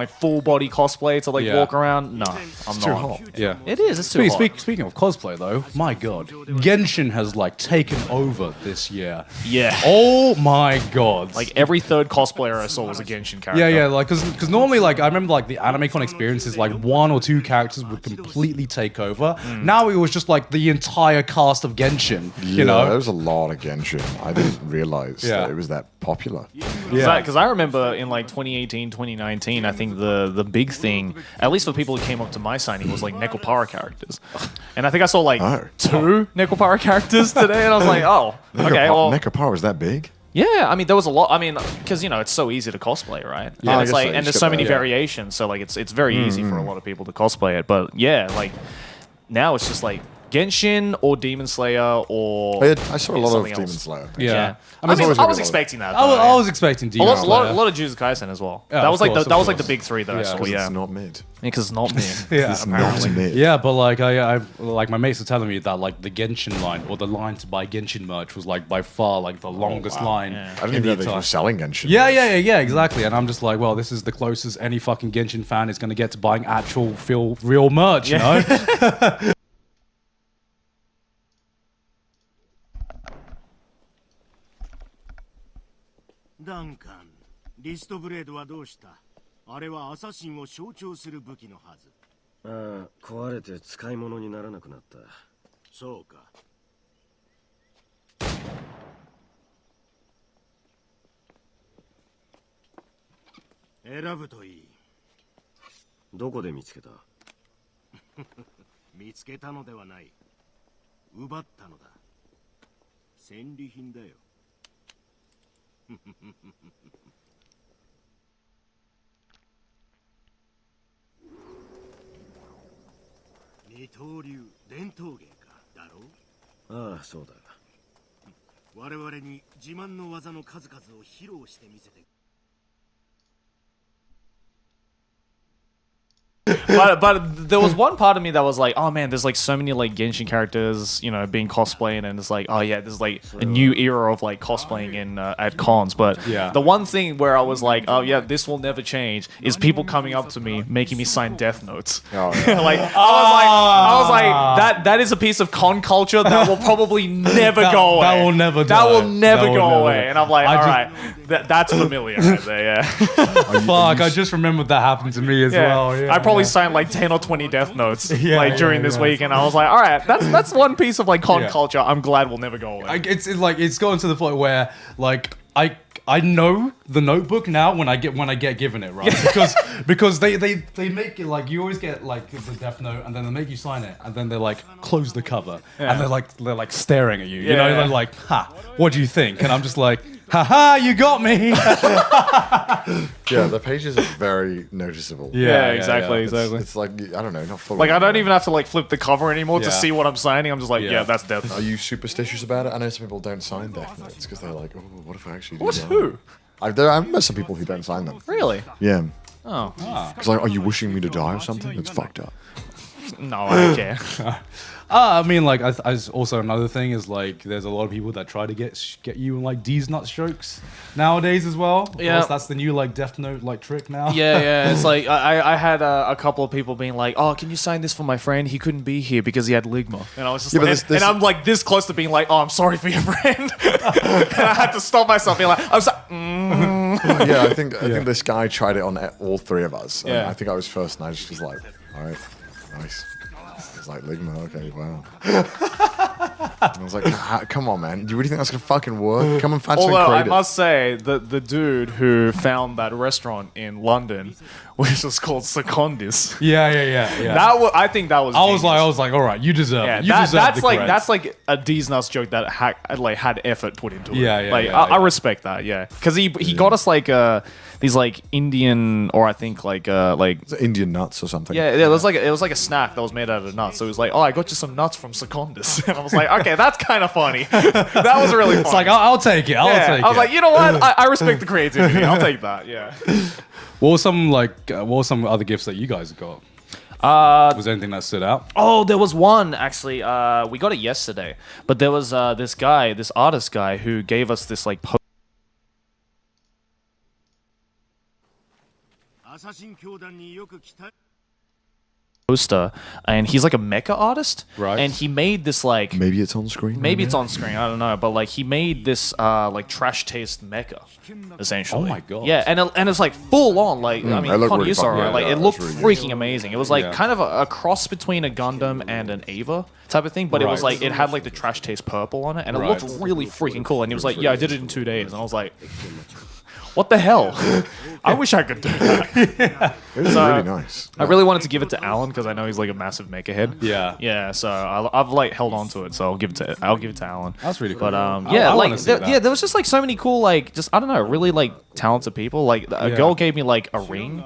body cosplay to like walk around? No, I'm Too not. hot. Yeah, it is. It's too hot. Speaking of cosplay, though, my god, Genshin has like taken over this year. Yeah. Oh my god. Like every third cosplayer I saw was a Genshin character. Yeah, like because normally like I remember like the AnimeCon experiences, like one or two characters would completely take over. Now it was just like the entire cast of Genshin. You know, there was a lot of Genshin. I didn't realize that it was that popular. Because I remember in like 2018, 2019, I think the big thing, at least for people who came up to my signing, was like Nekopara characters. And I think I saw like two Nekopara characters today, and I was like, oh, okay, well. Nekopara was that big? Yeah, I mean, there was a lot. I mean, because, you know, it's so easy to cosplay, right? Yeah, and I it's guess like, so. and there's so many variations, so like it's very easy for a lot of people to cosplay it. But yeah, like now it's just like Genshin or Demon Slayer or I saw a lot of something Demon else. Slayer. Yeah, I mean, I was expecting that. I was expecting Demon Slayer. A lot of Jujutsu Kaisen as well. Yeah, that was of like course, that was like the big three that I saw. It's not mid. Because it's not mid. Yeah, not mid. Yeah, but like I like my mates were telling me that like the Genshin line or the line to buy Genshin merch was like by far like the longest line. Yeah. I didn't even know they were selling Genshin. Yeah, exactly. And I'm just like, well, this is the closest any fucking Genshin fan is going to get to buying actual real merch, you know? Duncan, リストブレードはどうした？あれはアサシンを象徴する武器のはず。ああ、壊れて使い物にならなくなった。そうか。選ぶといい。どこで見つけた？見つけたのではない。奪ったのだ。戦利品だよ。二刀流伝統芸かだろう。ああ、そうだ。我々に自慢の技の数々を披露してみせて。but there was one part of me that was like, oh man, there's like so many like Genshin characters, you know, being cosplayed, and it's like, oh yeah, there's like a new era of like cosplaying in at cons. But the one thing where I was like, oh yeah, this will never change is people coming up to me making me sign death notes. Like I was like that is a piece of con culture that will probably never go away. That will never go away. And I'm like, all right, that's familiar right there. Yeah. Fuck, I just remembered that happened to me as well. Yeah, I probably signed like 10 or 20 death notes during this week, and I was like, all right, that's one piece of like con culture I'm glad will never go away. It's gotten to the point where like I know the notebook now when I get given it, right? Because they make it like you always get like the death note, and then they make you sign it, and then they like close the cover, and they're like staring at you. You know, they're like, "Ha, what do you think?" And I'm just like, "Ha, you got me." Yeah, the pages are very noticeable. Yeah, exactly. It's like I don't know, not full. Like I don't even have to like flip the cover anymore to see what I'm signing. I'm just like, yeah, that's death note. Are you superstitious about it? I know some people don't sign death notes because they're like, oh, what if I actually do that? Who? I met some people who don't sign them. Really? Yeah. Oh. Because like, are you wishing me to die or something? It's fucked up. No, I don't care. I mean, like, I also another thing is like, there's a lot of people that try to get you in like D's nut strokes nowadays as well. Yeah, that's the new like Death Note like trick now. Yeah. It's like I had a couple of people being like, "Oh, can you sign this for my friend? He couldn't be here because he had ligma." And I was just like, and I'm like this close to being like, "Oh, I'm sorry for your friend," and I had to stop myself being like, "I was like." Yeah, I think this guy tried it on all three of us. And I think I was first, and I just was like, all right, nice. It's like ligma, okay, wow. And I was like, come on, man. Do you really think that's gonna fucking work? Come and find something creative. creative. I must say that the dude who found that restaurant in London, which was called Secondis. Yeah. I think that was. I was like, all right, you deserve it. That's like a D's nuts joke that had effort put into it. I respect that. Yeah, because he got us like these like Indian, or I think like Indian nuts or something. Yeah, it was like a snack that was made out of nuts. So it was like, oh, I got you some nuts from Secondis, and I was like, okay, that's kind of funny. That was really funny. It's like I'll take it. I was like, you know what? I respect the creativity. I'll take that. Yeah. What were some other gifts that you guys got? Was there anything that stood out? Oh, there was one actually. We got it yesterday, but there was this artist guy who gave us this like poster, and he's like a mecha artist, right? And he made this like maybe it's on screen. Maybe it's on screen. I don't know, but like he made this like trash taste mecha, essentially. Oh my god! Yeah, and it's like full on. Like I mean, really it looked freaking amazing. It was like kind of a cross between a Gundam and an Ava type of thing, but it was like it had like the trash taste purple on it, and it looked really freaking cool. And he was like, "Yeah, I did it in 2 days," and I was like, what the hell? I wish I could do that. It was really nice. I really wanted to give it to Alan because I know he's like a massive mecha head. Yeah. Yeah. So I've like held on to it. So I'll give it to Alan. That's really cool. But I there was just like so many cool like just I don't know really like talented people. Like a girl gave me like a ring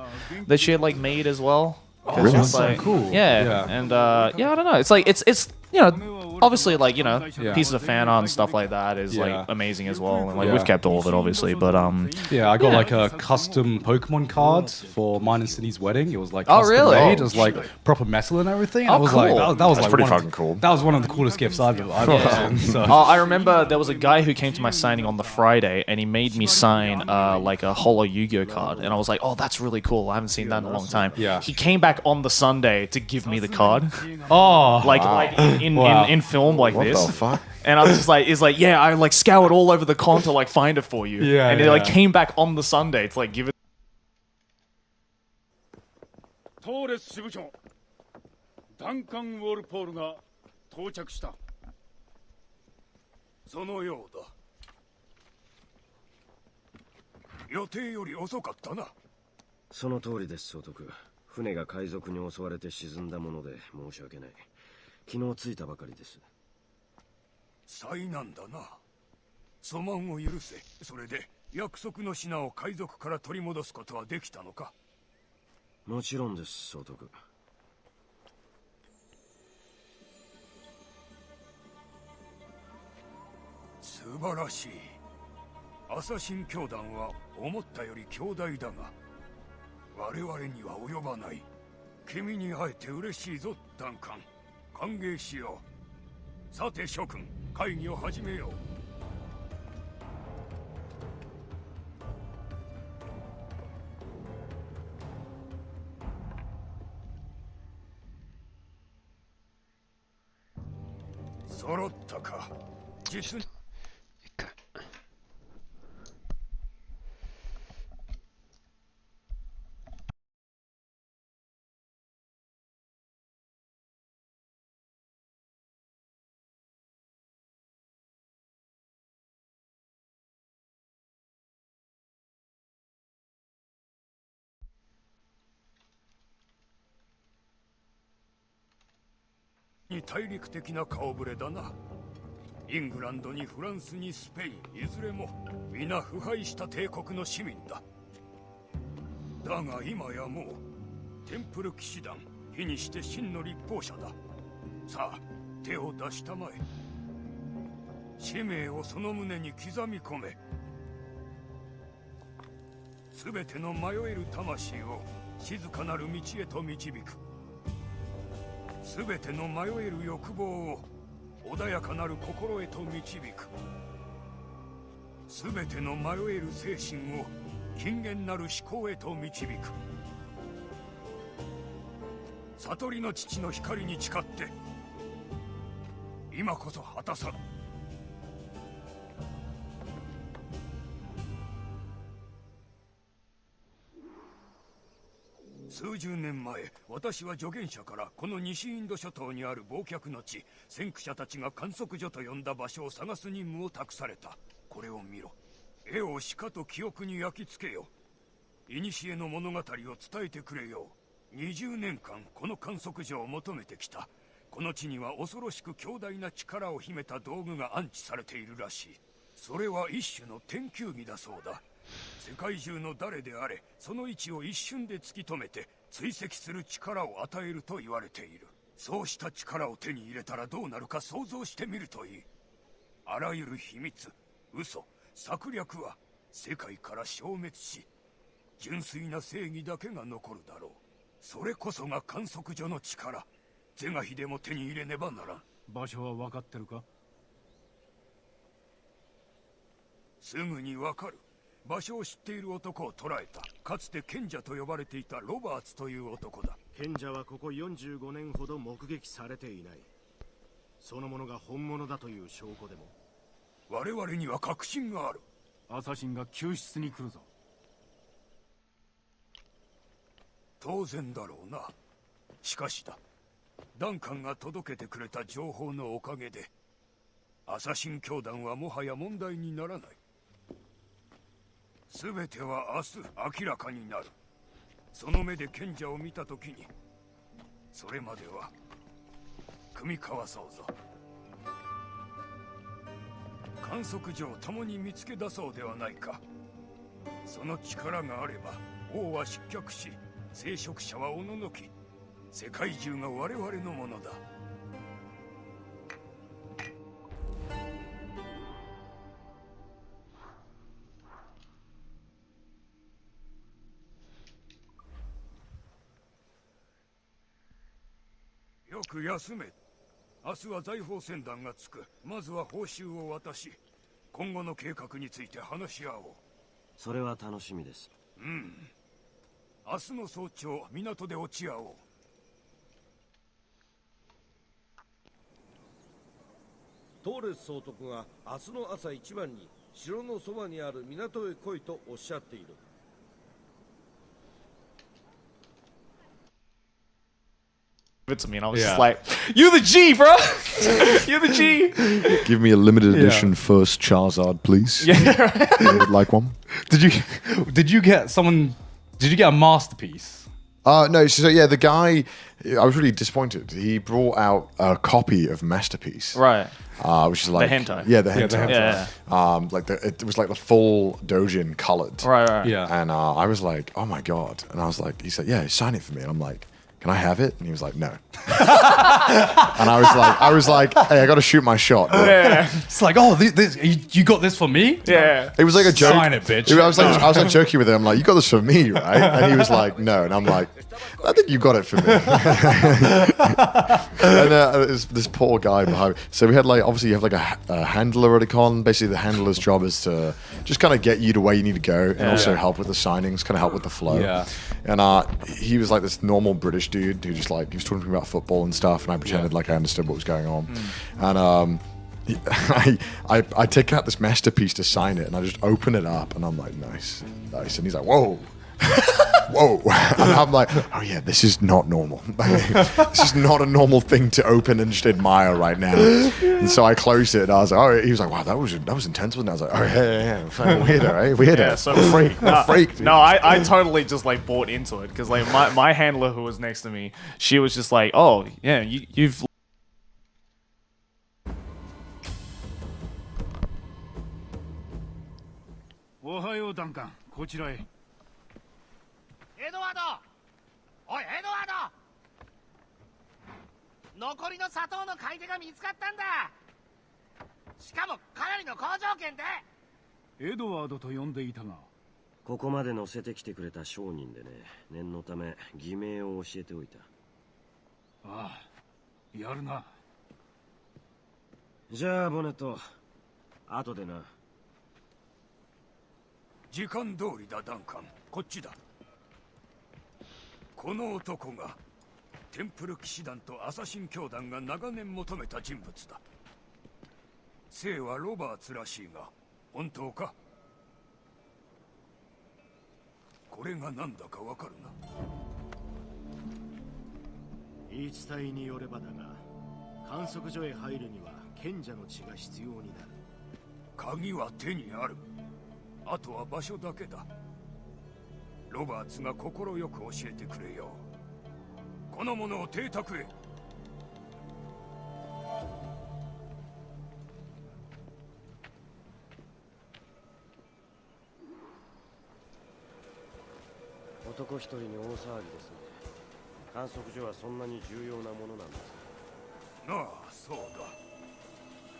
that she had like made as well. Really? That's like, so cool. Yeah. And I don't know. It's like it's you know, obviously, like, you know, pieces of fan art and stuff like that is like amazing as well, and like we've kept all of it, obviously. But I got like a custom Pokemon card for mine and Cindy's wedding. It was like custom made. It was like proper metal and everything. And I was cool. like, that was pretty fucking cool. That was one of the coolest gifts I've ever seen. So. I remember there was a guy who came to my signing on the Friday, and he made me sign like a holo Yu-Gi-Oh card, and I was like, oh, that's really cool. I haven't seen that in a long time. Yeah. He came back on the Sunday to give me the card. Oh, like in film like what this. What the fuck? And I was just like, it's like, yeah, I like scoured all over the con to like find it for you. Yeah, and it like came back on the Sunday to like give it. トーレス支部長、ダンカン・ウォルポールが到着した。そのようだ。予定より遅かったな。その通りです、総督。船が海賊に襲われて沈んだもので申し訳ない。昨日着いたばかりです。災難だな。粗慢を許せ。それで約束の品を海賊から取り戻すことはできたのか？もちろんです、総督。素晴らしい。アサシン教団は思ったより強大だが、我々には及ばない。君に会えて嬉しいぞ、ダンカン。歓迎しよう。さて諸君、会議を始めよう。揃ったか。実に大陸的な顔ぶれだな。イングランドにフランスにスペイン、いずれも皆腐敗した帝国の市民だ。だが今やもうテンプル騎士団、日にして真の立法者だ。さあ手を出したまえ。使命をその胸に刻み込め。全ての迷える魂を静かなる道へと導く。すべての迷える欲望を穏やかなる心へと導く。すべての迷える精神を謹厳なる思考へと導く。悟りの父の光に誓って今こそ果たさん。数十年前、私は助言者からこの西インド諸島にある忘却の地、先駆者たちが観測所と呼んだ場所を探す任務を託された。これを見ろ。絵をしかと記憶に焼き付けよ。古の物語を伝えてくれよう。20年間この観測所を求めてきた。この地には恐ろしく強大な力を秘めた道具が安置されているらしい。それは一種の天球儀だそうだ。世界中の誰であれ、その位置を一瞬で突き止めて追跡する力を与えると言われている。そうした力を手に入れたらどうなるか想像してみるといい。あらゆる秘密、嘘、策略は世界から消滅し、純粋な正義だけが残るだろう。それこそが観測所の力。是が非でも手に入れねばならん。場所は分かってるか？すぐに分かる。場所を知っている男を捕らえた。かつて賢者と呼ばれていたロバーツという男だ。賢者はここ45年ほど目撃されていない。そのものが本物だという証拠でも？我々には確信がある。アサシンが救出に来るぞ。当然だろうな。しかしだ、ダンカンが届けてくれた情報のおかげでアサシン教団はもはや問題にならない。全ては明日明らかになる。その目で賢者を見たときに、それまでは組み交わそうぞ。観測所を共に見つけ出そうではないか。その力があれば王は失脚し、聖職者はおののき、世界中が我々のものだ。よく休め。明日は財宝船団が着く。まずは報酬を渡し、今後の計画について話し合おう。それは楽しみです。うん。明日の早朝、港で落ち合おう。トーレス総督が明日の朝一番に城のそばにある港へ来いとおっしゃっている。It to me and I was just like, "You're the G, bro. You're the G." Give me a limited edition first Charizard, please. Yeah, I would like one. Did you get someone? Did you get a masterpiece? No, so yeah, the guy, I was really disappointed. He brought out a copy of Masterpiece. Right. Which is like... The hentai. Yeah, the hentai. Yeah. Like it was like the full Dojin colored. Right. Yeah. And I was like, oh my God. And I was like, he said, yeah, sign it for me. And I'm like, can I have it? And he was like, no. And I was like, hey, I got to shoot my shot. Yeah. It's like, oh, this you got this for me? Yeah. It was like a joke. Sign it, bitch. I was like joking with him. I'm like, you got this for me, right? And he was like, no. And I'm like, I think you got it for me. And this poor guy behind me. So we had like, obviously you have like a handler at a con. Basically the handler's job is to just kind of get you to where you need to go and also help with the signings, kind of help with the flow. Yeah. And he was like this normal British dude who just like, he was talking to me about football and stuff, and I pretended like I understood what was going on. And I take out this masterpiece to sign it, and I just open it up, and I'm like, nice. And he's like, whoa. Whoa. And I'm like, oh yeah, this is not normal. This is not a normal thing to open and just admire right now. And so I closed it, and I was like, oh, he was like, wow, that was intense, wasn't it? I was like, oh yeah. Weirdo, eh? Weirdo. Yeah, so freak. Dude. No, I totally just like bought into it because like my handler who was next to me, she was just like, oh yeah, you've. Ohayo, Duncan. こちらへ。エドワード、おいエドワード、残りの砂糖の買い手が見つかったんだ。しかもかなりの好条件で。エドワードと呼んでいたが、ここまで乗せてきてくれた商人でね、念のため偽名を教えておいた。ああ、やるな。じゃあボネット、後でな。時間通りだ、ダンカン。こっちだ。この男がテンプル騎士団とアサシン教団が長年求めた人物だ。姓はロバーツらしいが本当か？これが何だかわかるな。言い伝えによればだが、観測所へ入るには賢者の血が必要になる。鍵は手にある。あとは場所だけだ。ロバーツが心よく教えてくれよう。この者を邸宅へ。男一人に大騒ぎですね。観測所はそんなに重要なものなんですか？ああ、そうだ。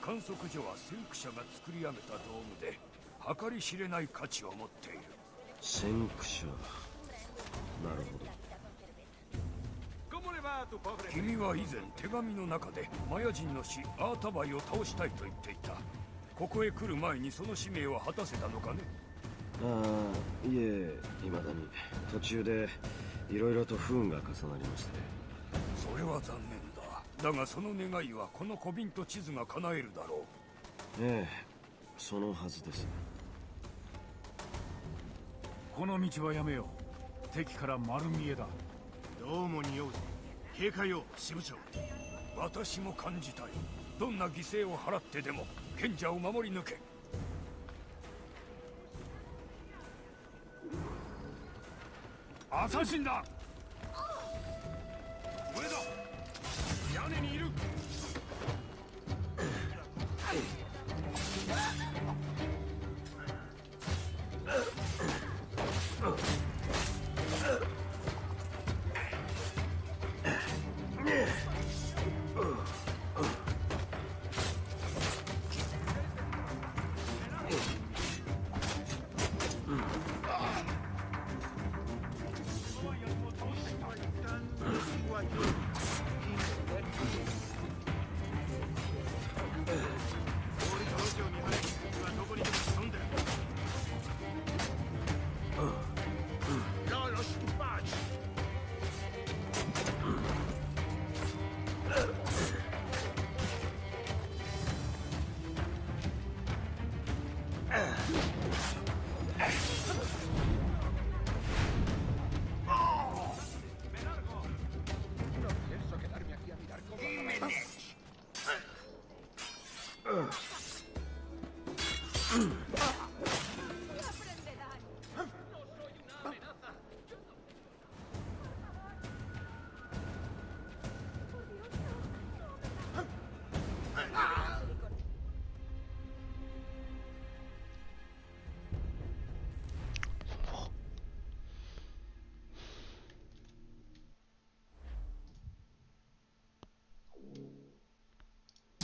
観測所は先駆者が作り上げた道具で計り知れない価値を持っている。先駆者。なるほど。君は以前手紙の中でマヤ人の死アータバイを倒したいと言っていた。ここへ来る前にその使命は果たせたのかね？ああ、いえ、未だに途中でいろいろと不運が重なりまして。それは残念だ。だがその願いはこの小瓶と地図が叶えるだろう。ええ、そのはずです。この道はやめよう。敵から丸見えだ。どうも匂うぞ。警戒を、支部長。私も感じたい。どんな犠牲を払ってでも賢者を守り抜け。アサシンだ。上だ。屋根にいる。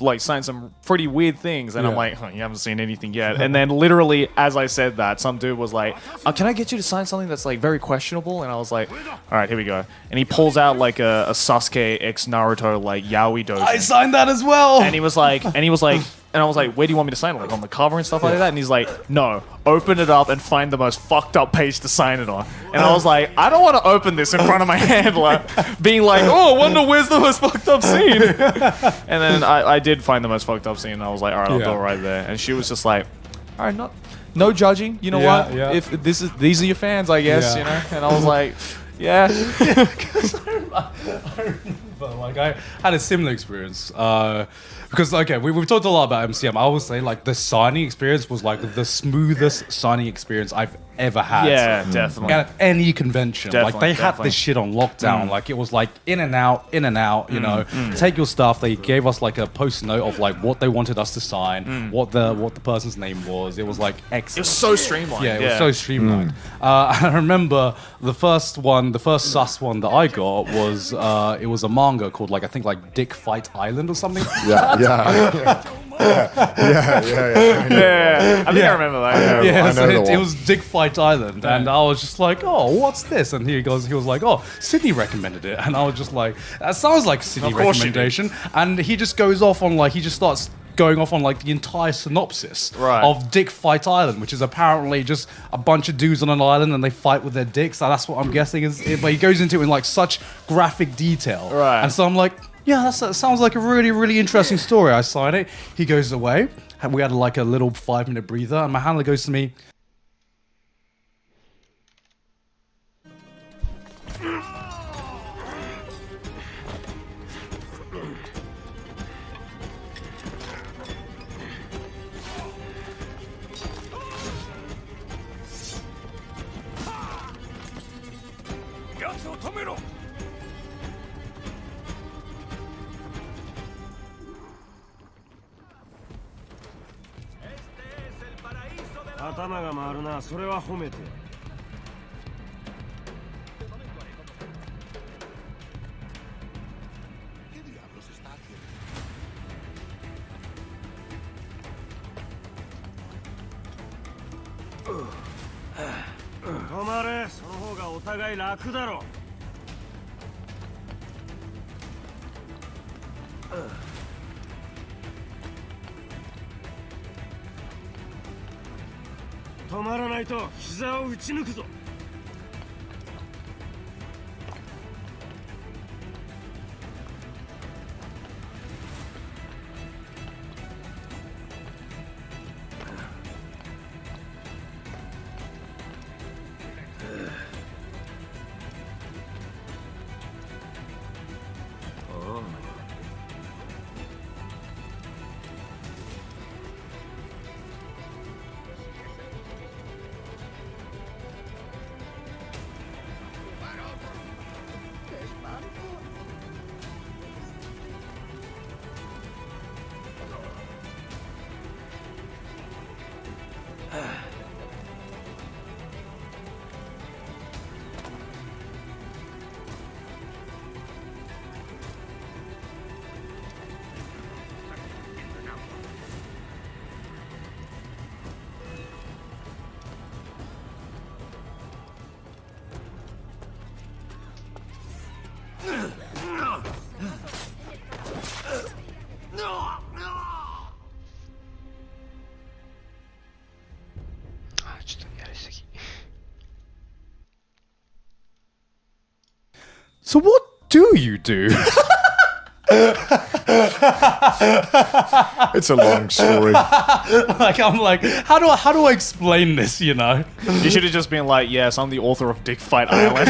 like signed some pretty weird things. And I'm Yeah. like, you haven't seen anything yet. And then literally, as I said that, some dude was like, can I get you to sign something that's like very questionable? And I was like, all right, here we go. And he pulls out like a Sasuke x Naruto like yaoi dojo. I signed that as well. And he was like, and I was like, where do you want me to sign it? Like on the cover and stuff like that? And he's like, no, open it up and find the most fucked up page to sign it on. And I was like, I don't want to open this in front of my handler, being like, oh, I wonder where's the most fucked up scene. And then I did find the most fucked up scene, and I was like, all right, I'll do it right there. And she was just like, all right, no judging. You know what? Yeah. If these are your fans, I guess, you know. And I was like, yeah. I remember, like, I had a similar experience. Because, okay, we've talked a lot about MCM. I would say, like, the signing experience was, like, the smoothest signing experience I've ever had. Yeah, definitely. At any convention. Like, they had Definitely. this shit on lockdown. Like, it was, like, in and out, you know. Take your stuff. They gave us, like, a post note of, like, what they wanted us to sign, what the person's name was. It was, like, excellent. It was so streamlined. Yeah, it was so streamlined. I remember the first sus one that I got was, it was a manga called, like, I think, like, Dick Fight Island or something. Yeah. I think I remember that. Yeah, it was Dick Fight Island, and I was just like, "Oh, what's this?" And he was like, "Oh, Sydney recommended it," and I was just like, "That sounds like a Sydney recommendation." And he just goes off on he just starts going off on like the entire synopsis of Dick Fight Island, which is apparently just a bunch of dudes on an island and they fight with their dicks. And that's what I'm guessing is. But he goes into it in like such graphic detail, and so I'm like. Yeah, that sounds like a really, really interesting story. I sign it. He goes away. And we had like a little 5-minute breather. And my handler goes to me,「頭が回るな、それは褒めて」止まれ、その方がお互い楽だろ。止まらないと膝を打ち抜くぞ。So what do you do? It's a long story. I'm like, how do I explain this? You know, you should have just been like, yes, I'm the author of Dick Fight Island.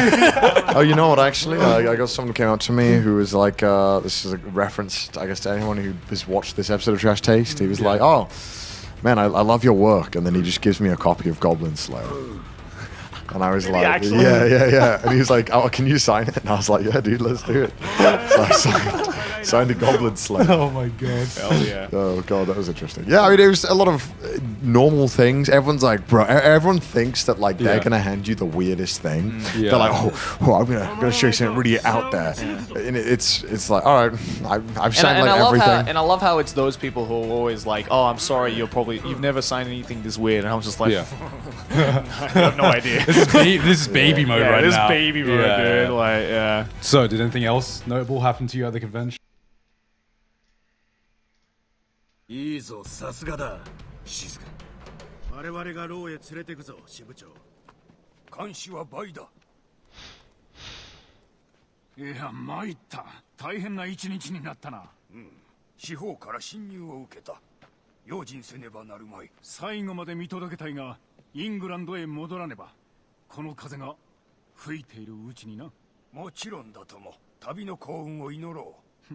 Oh, you know what? Actually, I got someone who came out to me who was like, this is a reference, I guess, to anyone who has watched this episode of Trash Taste. He was like, oh, man, I love your work, and then he just gives me a copy of Goblin Slayer. And I was like, yeah. And he was like, oh, can you sign it? And I was like, yeah, dude, let's do it. So I Signed a Goblin Slayer. Oh my god. Hell yeah. Oh god, that was interesting. Yeah, I mean, it was a lot of normal things. Everyone's like, bro, everyone thinks that like they're gonna hand you the weirdest thing. Yeah. They're like, oh, I'm gonna show you something really out there. And it's like, all right, I've signed like everything. And I love how it's those people who are always like, oh, I'm sorry, you've never signed anything this weird. And I was just like, I have no idea. This is baby mode right this now. This baby mode, dude. Like, yeah. So, did anything else notable happen to you at the convention? いいぞ、さすがだ。静か。我々が牢へ連れてくぞ、支部長。監視は倍だ。いや、参った。大変な一日になったな。司法から侵入を受けた。用心せねばなるまい。最後まで見届けたいが、イングランドへ戻らねば。この風が吹いているうちにな。もちろんだとも。旅の幸運を祈ろう。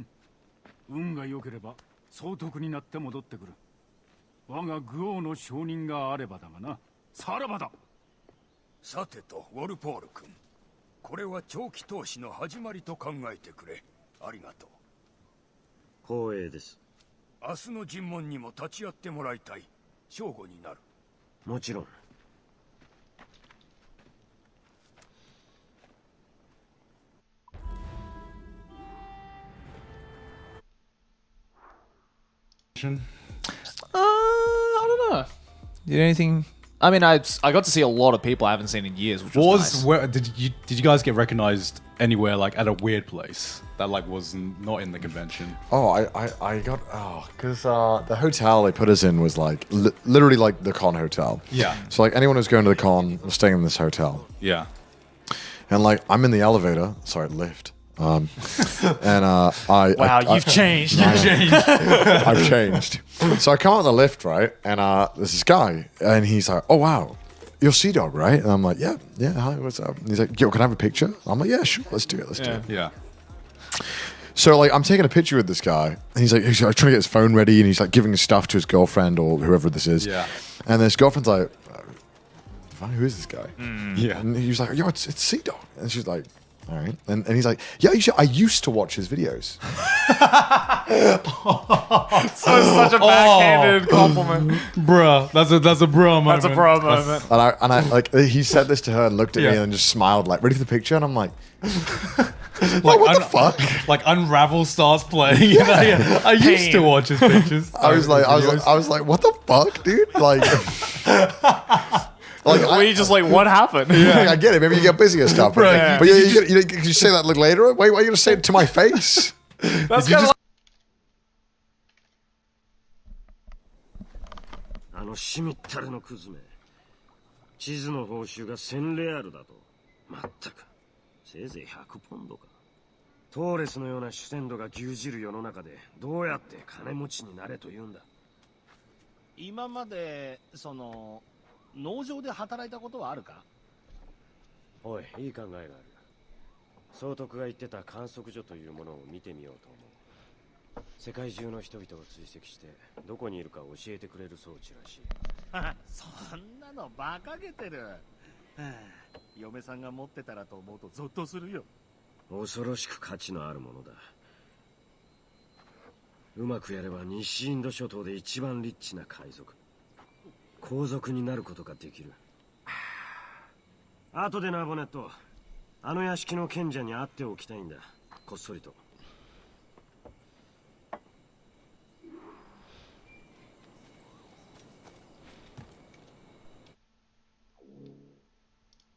運が良ければ総督になって戻ってくる。我が愚王の承認があればだがな。さらばだ。さてと、ウォルポール君。これは長期投資の始まりと考えてくれ。ありがとう。光栄です。明日の尋問にも立ち会ってもらいたい。正午になる。もちろん。I don't know. Did anything? I mean, I got to see a lot of people I haven't seen in years, which was nice. Where did you guys get recognized anywhere like at a weird place that like was not in the convention? Oh, I got because the hotel they put us in was like literally like the con hotel. Yeah. So like anyone who's going to the con was staying in this hotel. Yeah. And like I'm in the elevator, sorry, lift. And you've changed. I've changed. So I come out of the lift, right? And there's this guy, and he's like, "Oh wow, you're Sea Dog, right?" And I'm like, "Yeah, hi, what's up?" And he's like, "Yo, can I have a picture?" I'm like, "Yeah, sure, let's do it, let's do it." Yeah. So like I'm taking a picture with this guy, and he's like trying to get his phone ready, and he's like giving his stuff to his girlfriend or whoever this is. Yeah. And his girlfriend's like, "Who is this guy?" Yeah. And he was like, "Yo, it's Sea Dog," and she's like, all right. And he's like, yeah, I used to watch his videos. So such a backhanded compliment. Bruh, that's a bro moment. That's a bro moment. And I like he said this to her and looked at me and just smiled like ready for the picture, and I'm like what the fuck? Like Unravel starts playing. And I used to watch his pictures. I was like, what the fuck, dude? Like Like, were you just like, what happened? Yeah, I get it. Maybe you get busy and stuff. But, Right. but you say that later? Why are you going to say it to my face? That's kind of like... あのしみったれのクズめ。地図の報酬が1000レアルだと。まったく。せいぜい100ポンドか。トーレスのような主戦度が牛耳る世の中でどうやって金持ちになれと言うんだ。今まで農場で働いたことはあるか？おい、いい考えがある。総督が言ってた観測所というものを見てみようと思う。世界中の人々を追跡してどこにいるか教えてくれる装置らしい。そんなの馬鹿げてる。嫁さんが持ってたらと思うとゾッとするよ。恐ろしく価値のあるものだ。うまくやれば西インド諸島で一番リッチな海賊。皇族になることができる。後でな、ボネット。あの屋敷の賢者に会っておきたいんだ。こっそりと。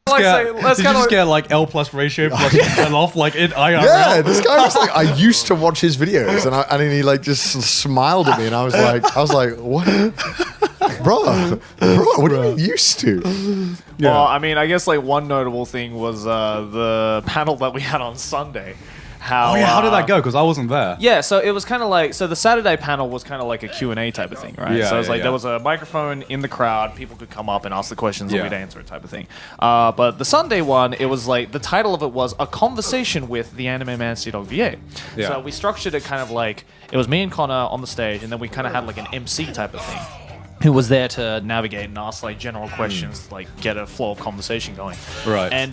Did you just get like L plus ratio plus percent off like in IRL? Yeah, this guy was like, I used to watch his videos, and then he like just smiled at me, and I was like, what? Bro, what do you mean used to? Yeah. Well, I mean, I guess like one notable thing was the panel that we had on Sunday. How did that go? Because I wasn't there. Yeah, so it was kind of like, so the Saturday panel was kind of like a Q&A type of thing, right? Yeah, so it was like yeah. there was a microphone in the crowd, people could come up and ask the questions and we'd answer it type of thing. But the Sunday one, it was like, the title of it was A Conversation with the Anime Man Sea Dog VA. Yeah. So we structured it kind of like, it was me and Connor on the stage, and then we kind of had like an MC type of thing. who was there to navigate and ask like general questions, like get a flow of conversation going. Right. And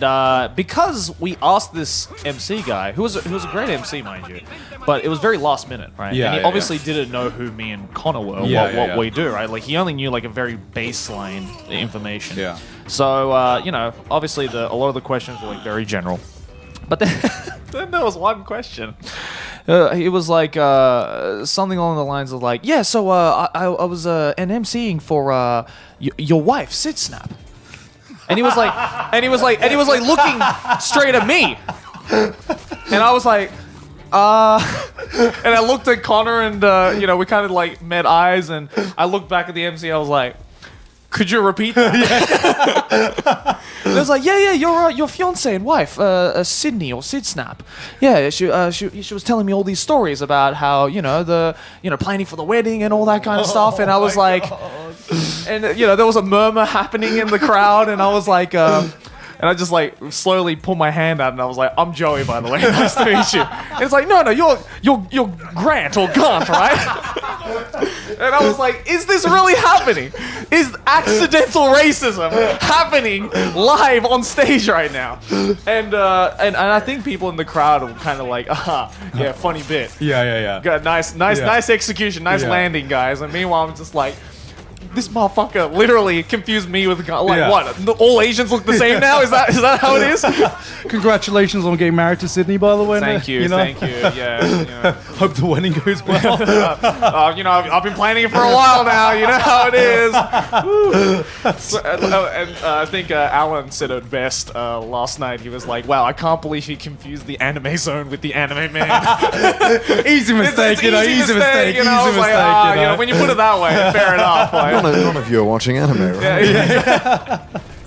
because we asked this MC guy, who was a great MC, mind you, but it was very last minute, right? Yeah, and he yeah, obviously didn't know who me and Connor were, what we do, right? Like he only knew like a very baseline information. Yeah. So you know, obviously a lot of the questions were like very general, but then there was one question. It was like something along the lines of like, yeah, so I was an MCing for your wife, Sid Snap, and he was like looking straight at me, and I was like, and I looked at Connor, and you know, we kind of like met eyes, and I looked back at the MC, I was like, could you repeat that? And it was like, yeah, your fiance and wife, Sydney or Sid Snap. Yeah, she was telling me all these stories about how planning for the wedding and all that kind of stuff. And I was like, and there was a murmur happening in the crowd, and I was like, and I just like slowly pulled my hand out, and I was like, "I'm Joey, by the way. Nice to meet you." And it's like, "No, you're Grant or Gant, right?" And I was like, "Is this really happening? Is accidental racism happening live on stage right now?" And I think people in the crowd were kind of like, yeah, funny bit. Yeah. Good, nice execution, nice landing, guys." And meanwhile, I'm just like, this motherfucker literally confused me with what? All Asians look the same now? Is that how it is? Congratulations on getting married to Sydney, by the way. Thank you. Yeah. Hope the wedding goes well. I've been planning it for a while now. You know how it is. I think Alan said it best last night. He was like, "Wow, I can't believe he confused the anime zone with the anime man." Easy mistake, easy mistake. When you put it that way, fair enough. Like, none of you are watching anime, right? Yeah.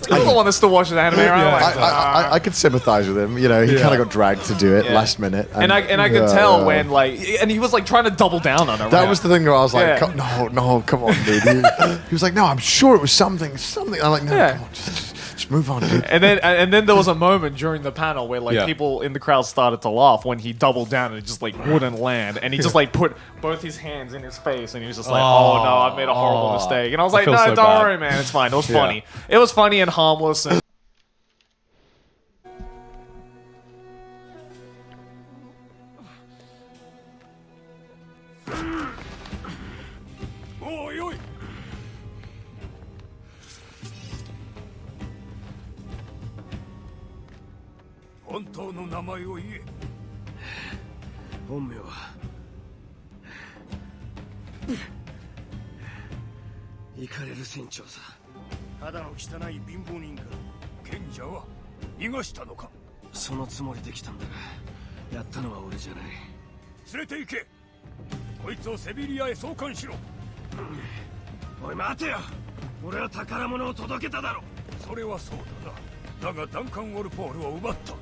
I'm the one that still watches anime, right? I could sympathize with him. He kind of got dragged to do it last minute. And I could tell when, and he was like trying to double down on it. That was the thing where I was like, no, come on, dude. He was like, no, I'm sure it was something. I'm like, no, come on, just move on, dude. And then there was a moment during the panel where people in the crowd started to laugh when he doubled down and it just like wouldn't land, and he just like put both his hands in his face, and he was just like, "Oh no, I've made a horrible mistake." And I was like, "No, don't worry, man, it's fine. It was funny. It was funny and harmless." And本当の名前を言え。本名はイカれる船長さ。ただの汚い貧乏人か。賢者は逃がしたのか。そのつもりで来たんだが、やったのは俺じゃない。連れて行け。こいつをセビリアへ送還しろ。おい待てよ。俺は宝物を届けただろ。それはそうだな。だがダンカン・ウォルポールを奪った。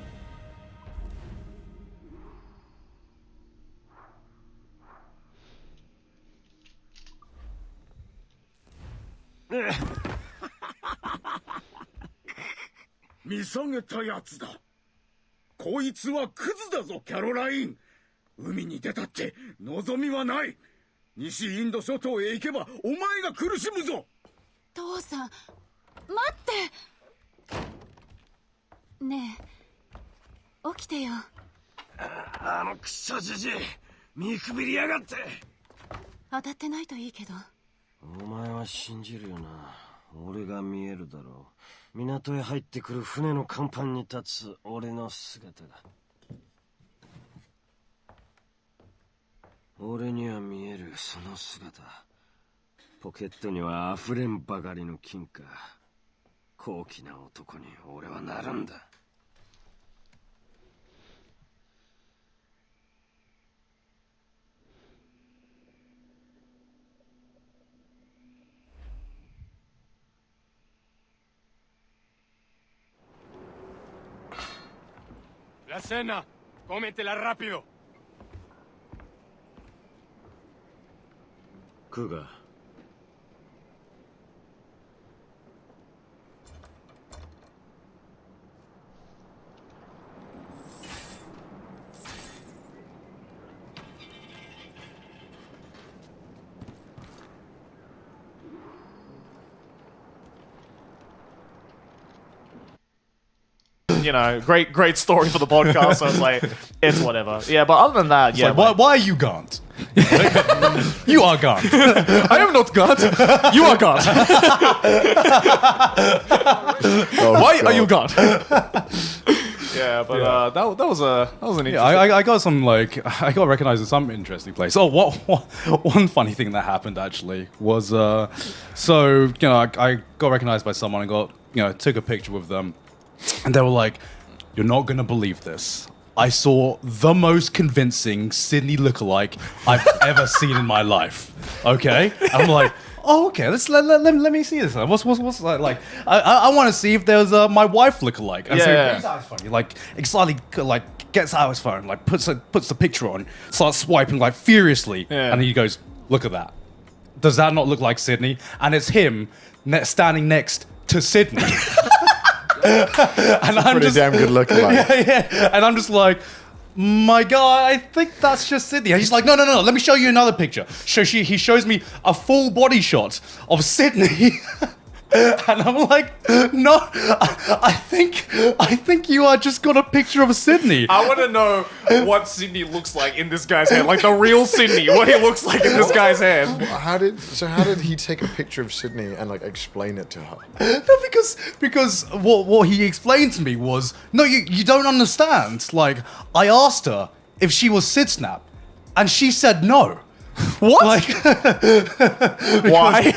見下げたやつだ。こいつはクズだぞ、キャロライン。海に出たって望みはない。西インド諸島へ行けばお前が苦しむぞ。父さん、待ってねえ、起きてよ。あのクソじじい、見くびりやがって。当たってないといいけど。お前は信じるよな。俺が見えるだろう。港へ入ってくる船の甲板に立つ俺の姿だ。俺には見えるその姿。ポケットには溢れんばかりの金貨。高貴な男に俺はなるんだ。La cena, cómetela rápido. クガ。you know, great story for the podcast. So it's like, it's whatever. Yeah, but other than that, yeah. Like, why are you Gant? You are Gant. I am not Gant. You are Gant. Why are you Gant? Yeah, but that was an interesting. Yeah, I got some I got recognized in some interesting place. Oh, what one funny thing that happened actually was so you know I got recognized by someone and took a picture with them, and they were like, "You're not gonna believe this. I saw the most convincing Sydney lookalike I've ever seen in my life." Okay, I'm like. Oh, okay. Let me see this. What's like? I want to see if there's my wife lookalike. And so he's out his phone. He excitedly gets out his phone, puts the picture on, starts swiping furiously, and he goes, "Look at that. Does that not look like Sydney?" And it's him standing next to Sydney. And I'm pretty damn good lookalike. Yeah. And I'm just like, my guy, I think that's just Sydney. And he's like, no, let me show you another picture. So he shows me a full body shot of Sydney. And I'm like, no, I think you are just got a picture of Sydney. I want to know what Sydney looks like in this guy's head, like the real Sydney, what he looks like in this guy's head. How did he take a picture of Sydney and explain it to her? No, because what he explained to me was, no, you don't understand. I asked her if she was Sidsnap, and she said no. What? Why?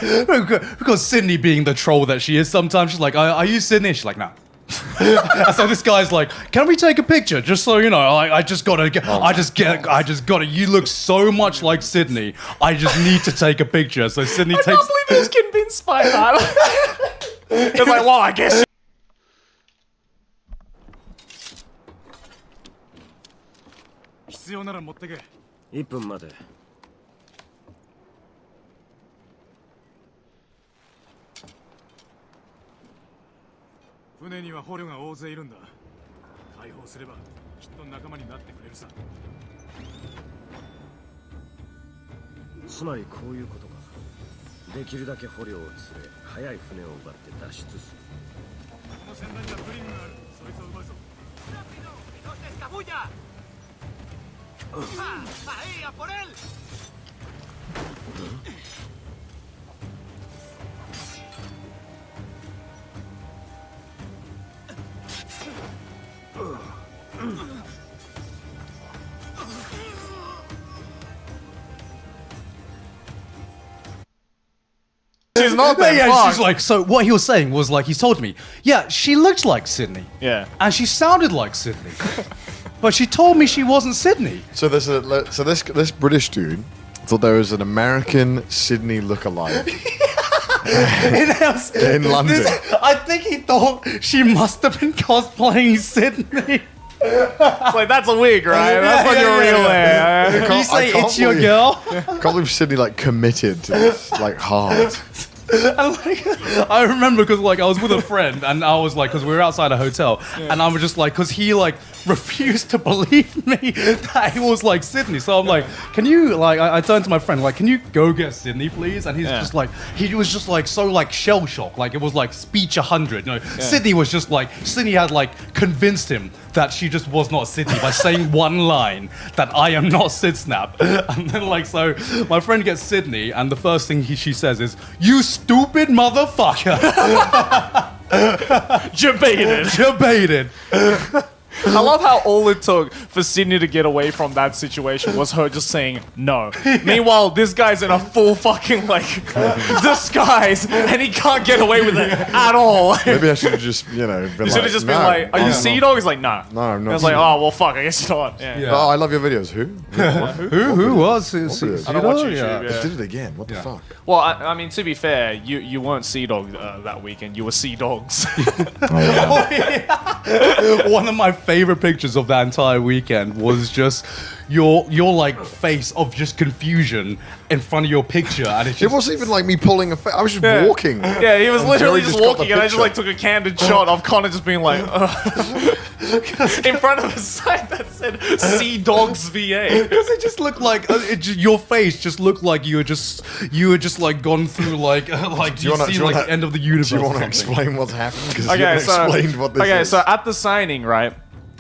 Because Sydney, being the troll that she is, sometimes she's like, "Are you Sydney?" She's like, "No." So this guy's like, "Can we take a picture? Just so you know, I just gotta. You look so much like Sydney. I just need to take a picture." So Sydney takes. I can't believe he was convinced by that. It's like, well, I guess. 必要なら持ってけ。1分まで。船には捕虜が大勢いるんだ。解放すればきっと仲間になってくれるさ。つまりこういうことか。できるだけ捕虜を連れ、早い船を奪って脱出する。この船内にはプリムがある。そいつを奪うぞ。¡No se escabulla! ¡Ahí, a por él! She's not that yeah, she's like, so what he was saying was he told me, yeah, she looked like Sydney. Yeah. And she sounded like Sydney. But she told me she wasn't Sydney. So this British dude thought there was an American Sydney lookalike. In London. I think he thought she must have been cosplaying Sydney. It's like, that's a wig, right? That's not your real hair. You say it's your girl? I can't believe Sydney committed to this hard. And I remember because I was with a friend and I was because we were outside a hotel and I was just because he refused to believe me that he was Sydney. So I'm like, can you I turned to my friend can you go get Sydney please? And he's just he was just so shell shocked, it was speech 100. Sydney was just Sydney had convinced him that she just was not Sydney by saying one line that I am not Sidsnap. And then so my friend gets Sydney and the first thing she says is, "You stupid motherfucker." Debated. I love how all it took for Sydney to get away from that situation was her just saying no. Meanwhile, this guy's in a full fucking disguise and he can't get away with it at all. Maybe I should have just, been You should have just been like, "Are you Sea Dog?" He's like, "No." No, I'm not. I was like, "Oh, well, fuck, I guess not." Yeah. Oh, I love your videos. Who? Who was? I don't watch YouTube. Yeah. I did it again. What the fuck? Well, I mean, to be fair, you weren't Sea Dog that weekend. You were Sea Dogs. One of my favorite pictures of that entire weekend was just your face of just confusion in front of your picture, and it wasn't even me pulling a face. I was just walking. Yeah, he was literally just walking, and I just took a candid shot of Connor just being like. in front of a sign that said Sea Dogs VA. Because it just looked like your face just looked like you were just like gone through like the end of the universe. Do you want to explain what's happened? Because Okay, you haven't explained what this is. Okay, so at the signing, right,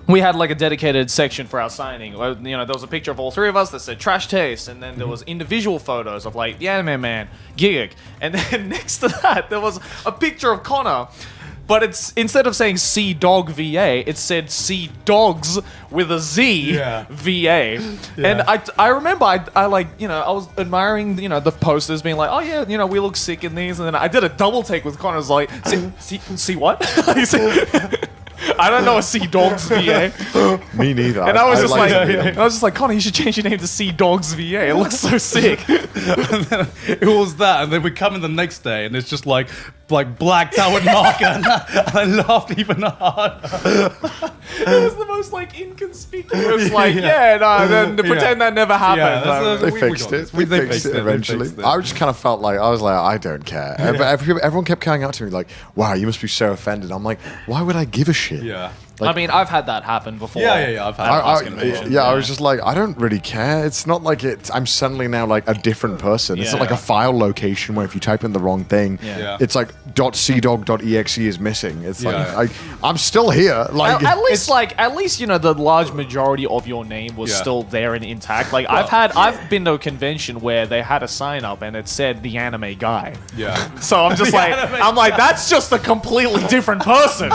we had like a dedicated section for our signing. You know, there was a picture of all three of us that said Trash Taste, and then there was individual photos of like the Anime Man, Gig, and then next to that there was a picture of Connor. But it's instead of saying Sea Dog VA, it said Sea Dogs with a Z VA. And I remember I like, you know, I was admiring, you know, the posters being like, oh yeah, you know, we look sick in these. And then I did a double take with Connor. I was like, see what? I don't know a Sea Dogs VA. Me neither. And I was just like, Connor, you should change your name to Sea Dogs VA. It looks so sick. And then it was that, and then we come in the next day, and it's just like blacked out with marker, and I laughed even harder. It was the most like inconspicuous, like then pretend that never happened. They fixed it. We fixed it eventually. I just kind of felt like I don't care. But everyone kept coming up to me like, "Wow, you must be so offended." I'm like, why would I give a shit? Yeah. Like, I mean, I've had that happen before. I've had I was just like, I don't really care. It's not like I'm suddenly now like a different person. It's not like a file location where if you type in the wrong thing, it's like .cdog.exe is missing. It's like I'm still here. Like at least you know the large majority of your name was still there and intact. Like I've been to a convention where they had a sign up and it said the anime guy. Yeah. So I'm just like that's just a completely different person.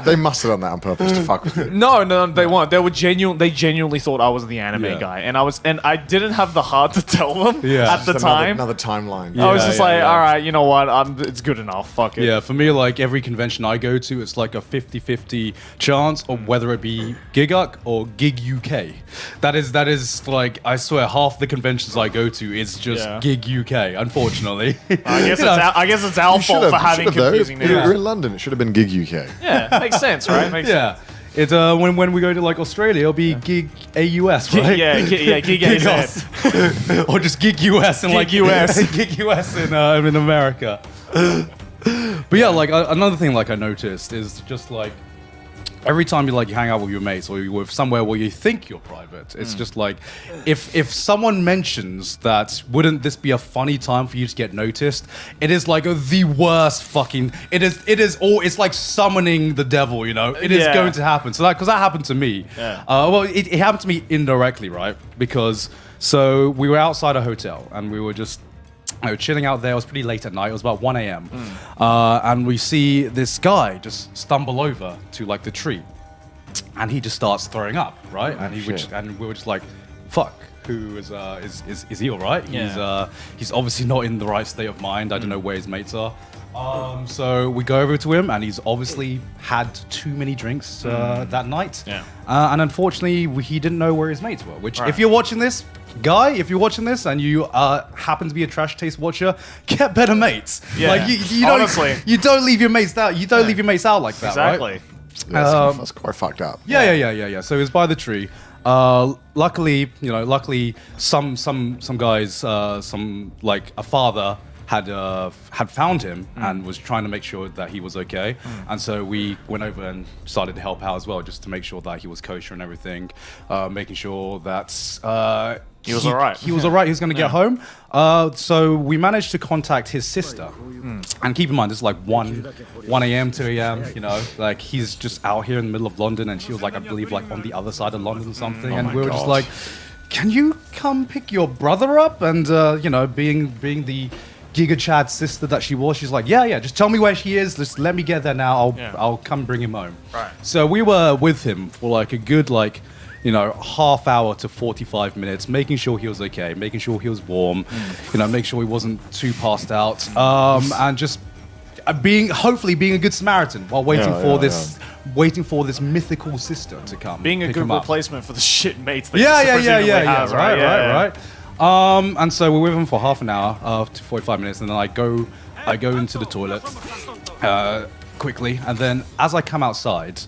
They must have done that on purpose to fuck with you. No, they weren't. They genuinely thought I was the anime guy, and I didn't have the heart to tell them at the time. Another timeline. I was just all right, you know what? It's good enough. Fuck it. Yeah, for me, like every convention I go to, it's like a 50-50 chance of whether it be Giguk or Gig UK. That is like, I swear, half the conventions I go to is just Gig UK. Unfortunately, I guess it's our fault for having confusing names. You're in London. It should have been Gig UK. Yeah, makes sense. Right? Makes sense. It's when we go to like Australia, it'll be Gig AUS, right? Gig AUS. Or just Gig US and like US. Gig US in America. But yeah, like another thing like I noticed is just like every time you hang out with your mates or you're with somewhere where you think you're private, it's just like if someone mentions that wouldn't this be a funny time for you to get noticed, it is like the worst fucking it's like summoning the devil, you know. It is going to happen. So because that happened to me. Well, it happened to me indirectly, right? Because so we were outside a hotel and we were just chilling out there. It was pretty late at night. It was about 1 a.m. And we see this guy just stumble over to like the tree, and he just starts throwing up, right? And we were just like, "Fuck, who is he all right?" He's obviously not in the right state of mind. I don't know where his mates are. So we go over to him, and he's obviously had too many drinks that night. And unfortunately, he didn't know where his mates were. Which, if you're watching this, guy, if you're watching this and you happen to be a Trash Taste watcher, get better mates. Like you don't leave your mates out. You don't leave your mates out like that. Exactly. Right? That's quite fucked up. Yeah. So he was by the tree. Luckily, some guys, some like a father had found him and was trying to make sure that he was okay, and so we went over and started to help out as well, just to make sure that he was kosher and everything, making sure that he was all right. He was all right. He was going to get home. So we managed to contact his sister, and keep in mind this is like 1 a.m., 2 a.m. You know, like he's just out here in the middle of London, and she was like, I believe, like on the other side of London or something, and we were just like, can you come pick your brother up? And being the Giga Chad's sister that she was, she's like, yeah, just tell me where she is. Just let me get there now. I'll come bring him home. Right. So we were with him for like a good half hour to 45 minutes, making sure he was okay, making sure he was warm, make sure he wasn't too passed out, and just hopefully being a good Samaritan while waiting for this mythical sister to come. Being a good replacement for the shit mates that has, right. And so we're with him for half an hour to 45 minutes, and then I go into the toilet quickly, and then as I come outside,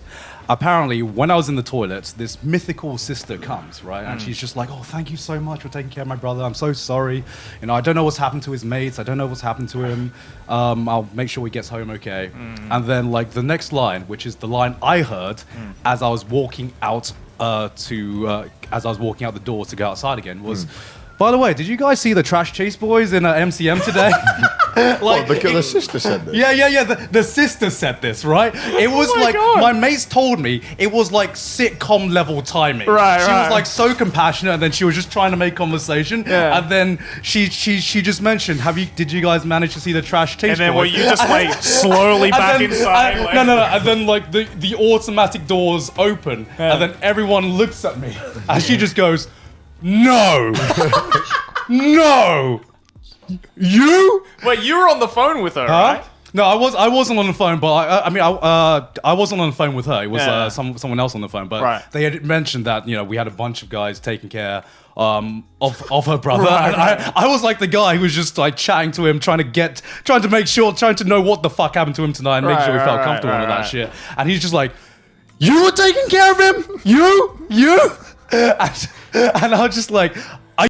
apparently, when I was in the toilet, this mythical sister comes, right? And she's just like, oh, thank you so much for taking care of my brother. I'm so sorry. You know, I don't know what's happened to his mates. I don't know what's happened to him. I'll make sure he gets home okay. And then, like, the next line, which is the line I heard as I was walking out as I was walking out the door to go outside again was, by the way, did you guys see the Trash Chase Boys in MCM today? Like, the sister said this. Yeah. The sister said this, right? It was my mates told me it was like sitcom level timing. She was like so compassionate, and then she was just trying to make conversation. Yeah. And then she just mentioned, did you guys manage to see the Trash Chase Boys? And then were you just like slowly back inside? No. And then like the automatic doors open, and then everyone looks at me, and she just goes, "No, no." You? Wait, you were on the phone with her, right? No, I wasn't on the phone, but I wasn't on the phone with her. It was someone else on the phone. But they had mentioned that we had a bunch of guys taking care of her brother. And I was like the guy who was just like chatting to him, trying to know what the fuck happened to him tonight and make sure we felt comfortable with that shit. And he's just like, "You were taking care of him? You?" And I was just like,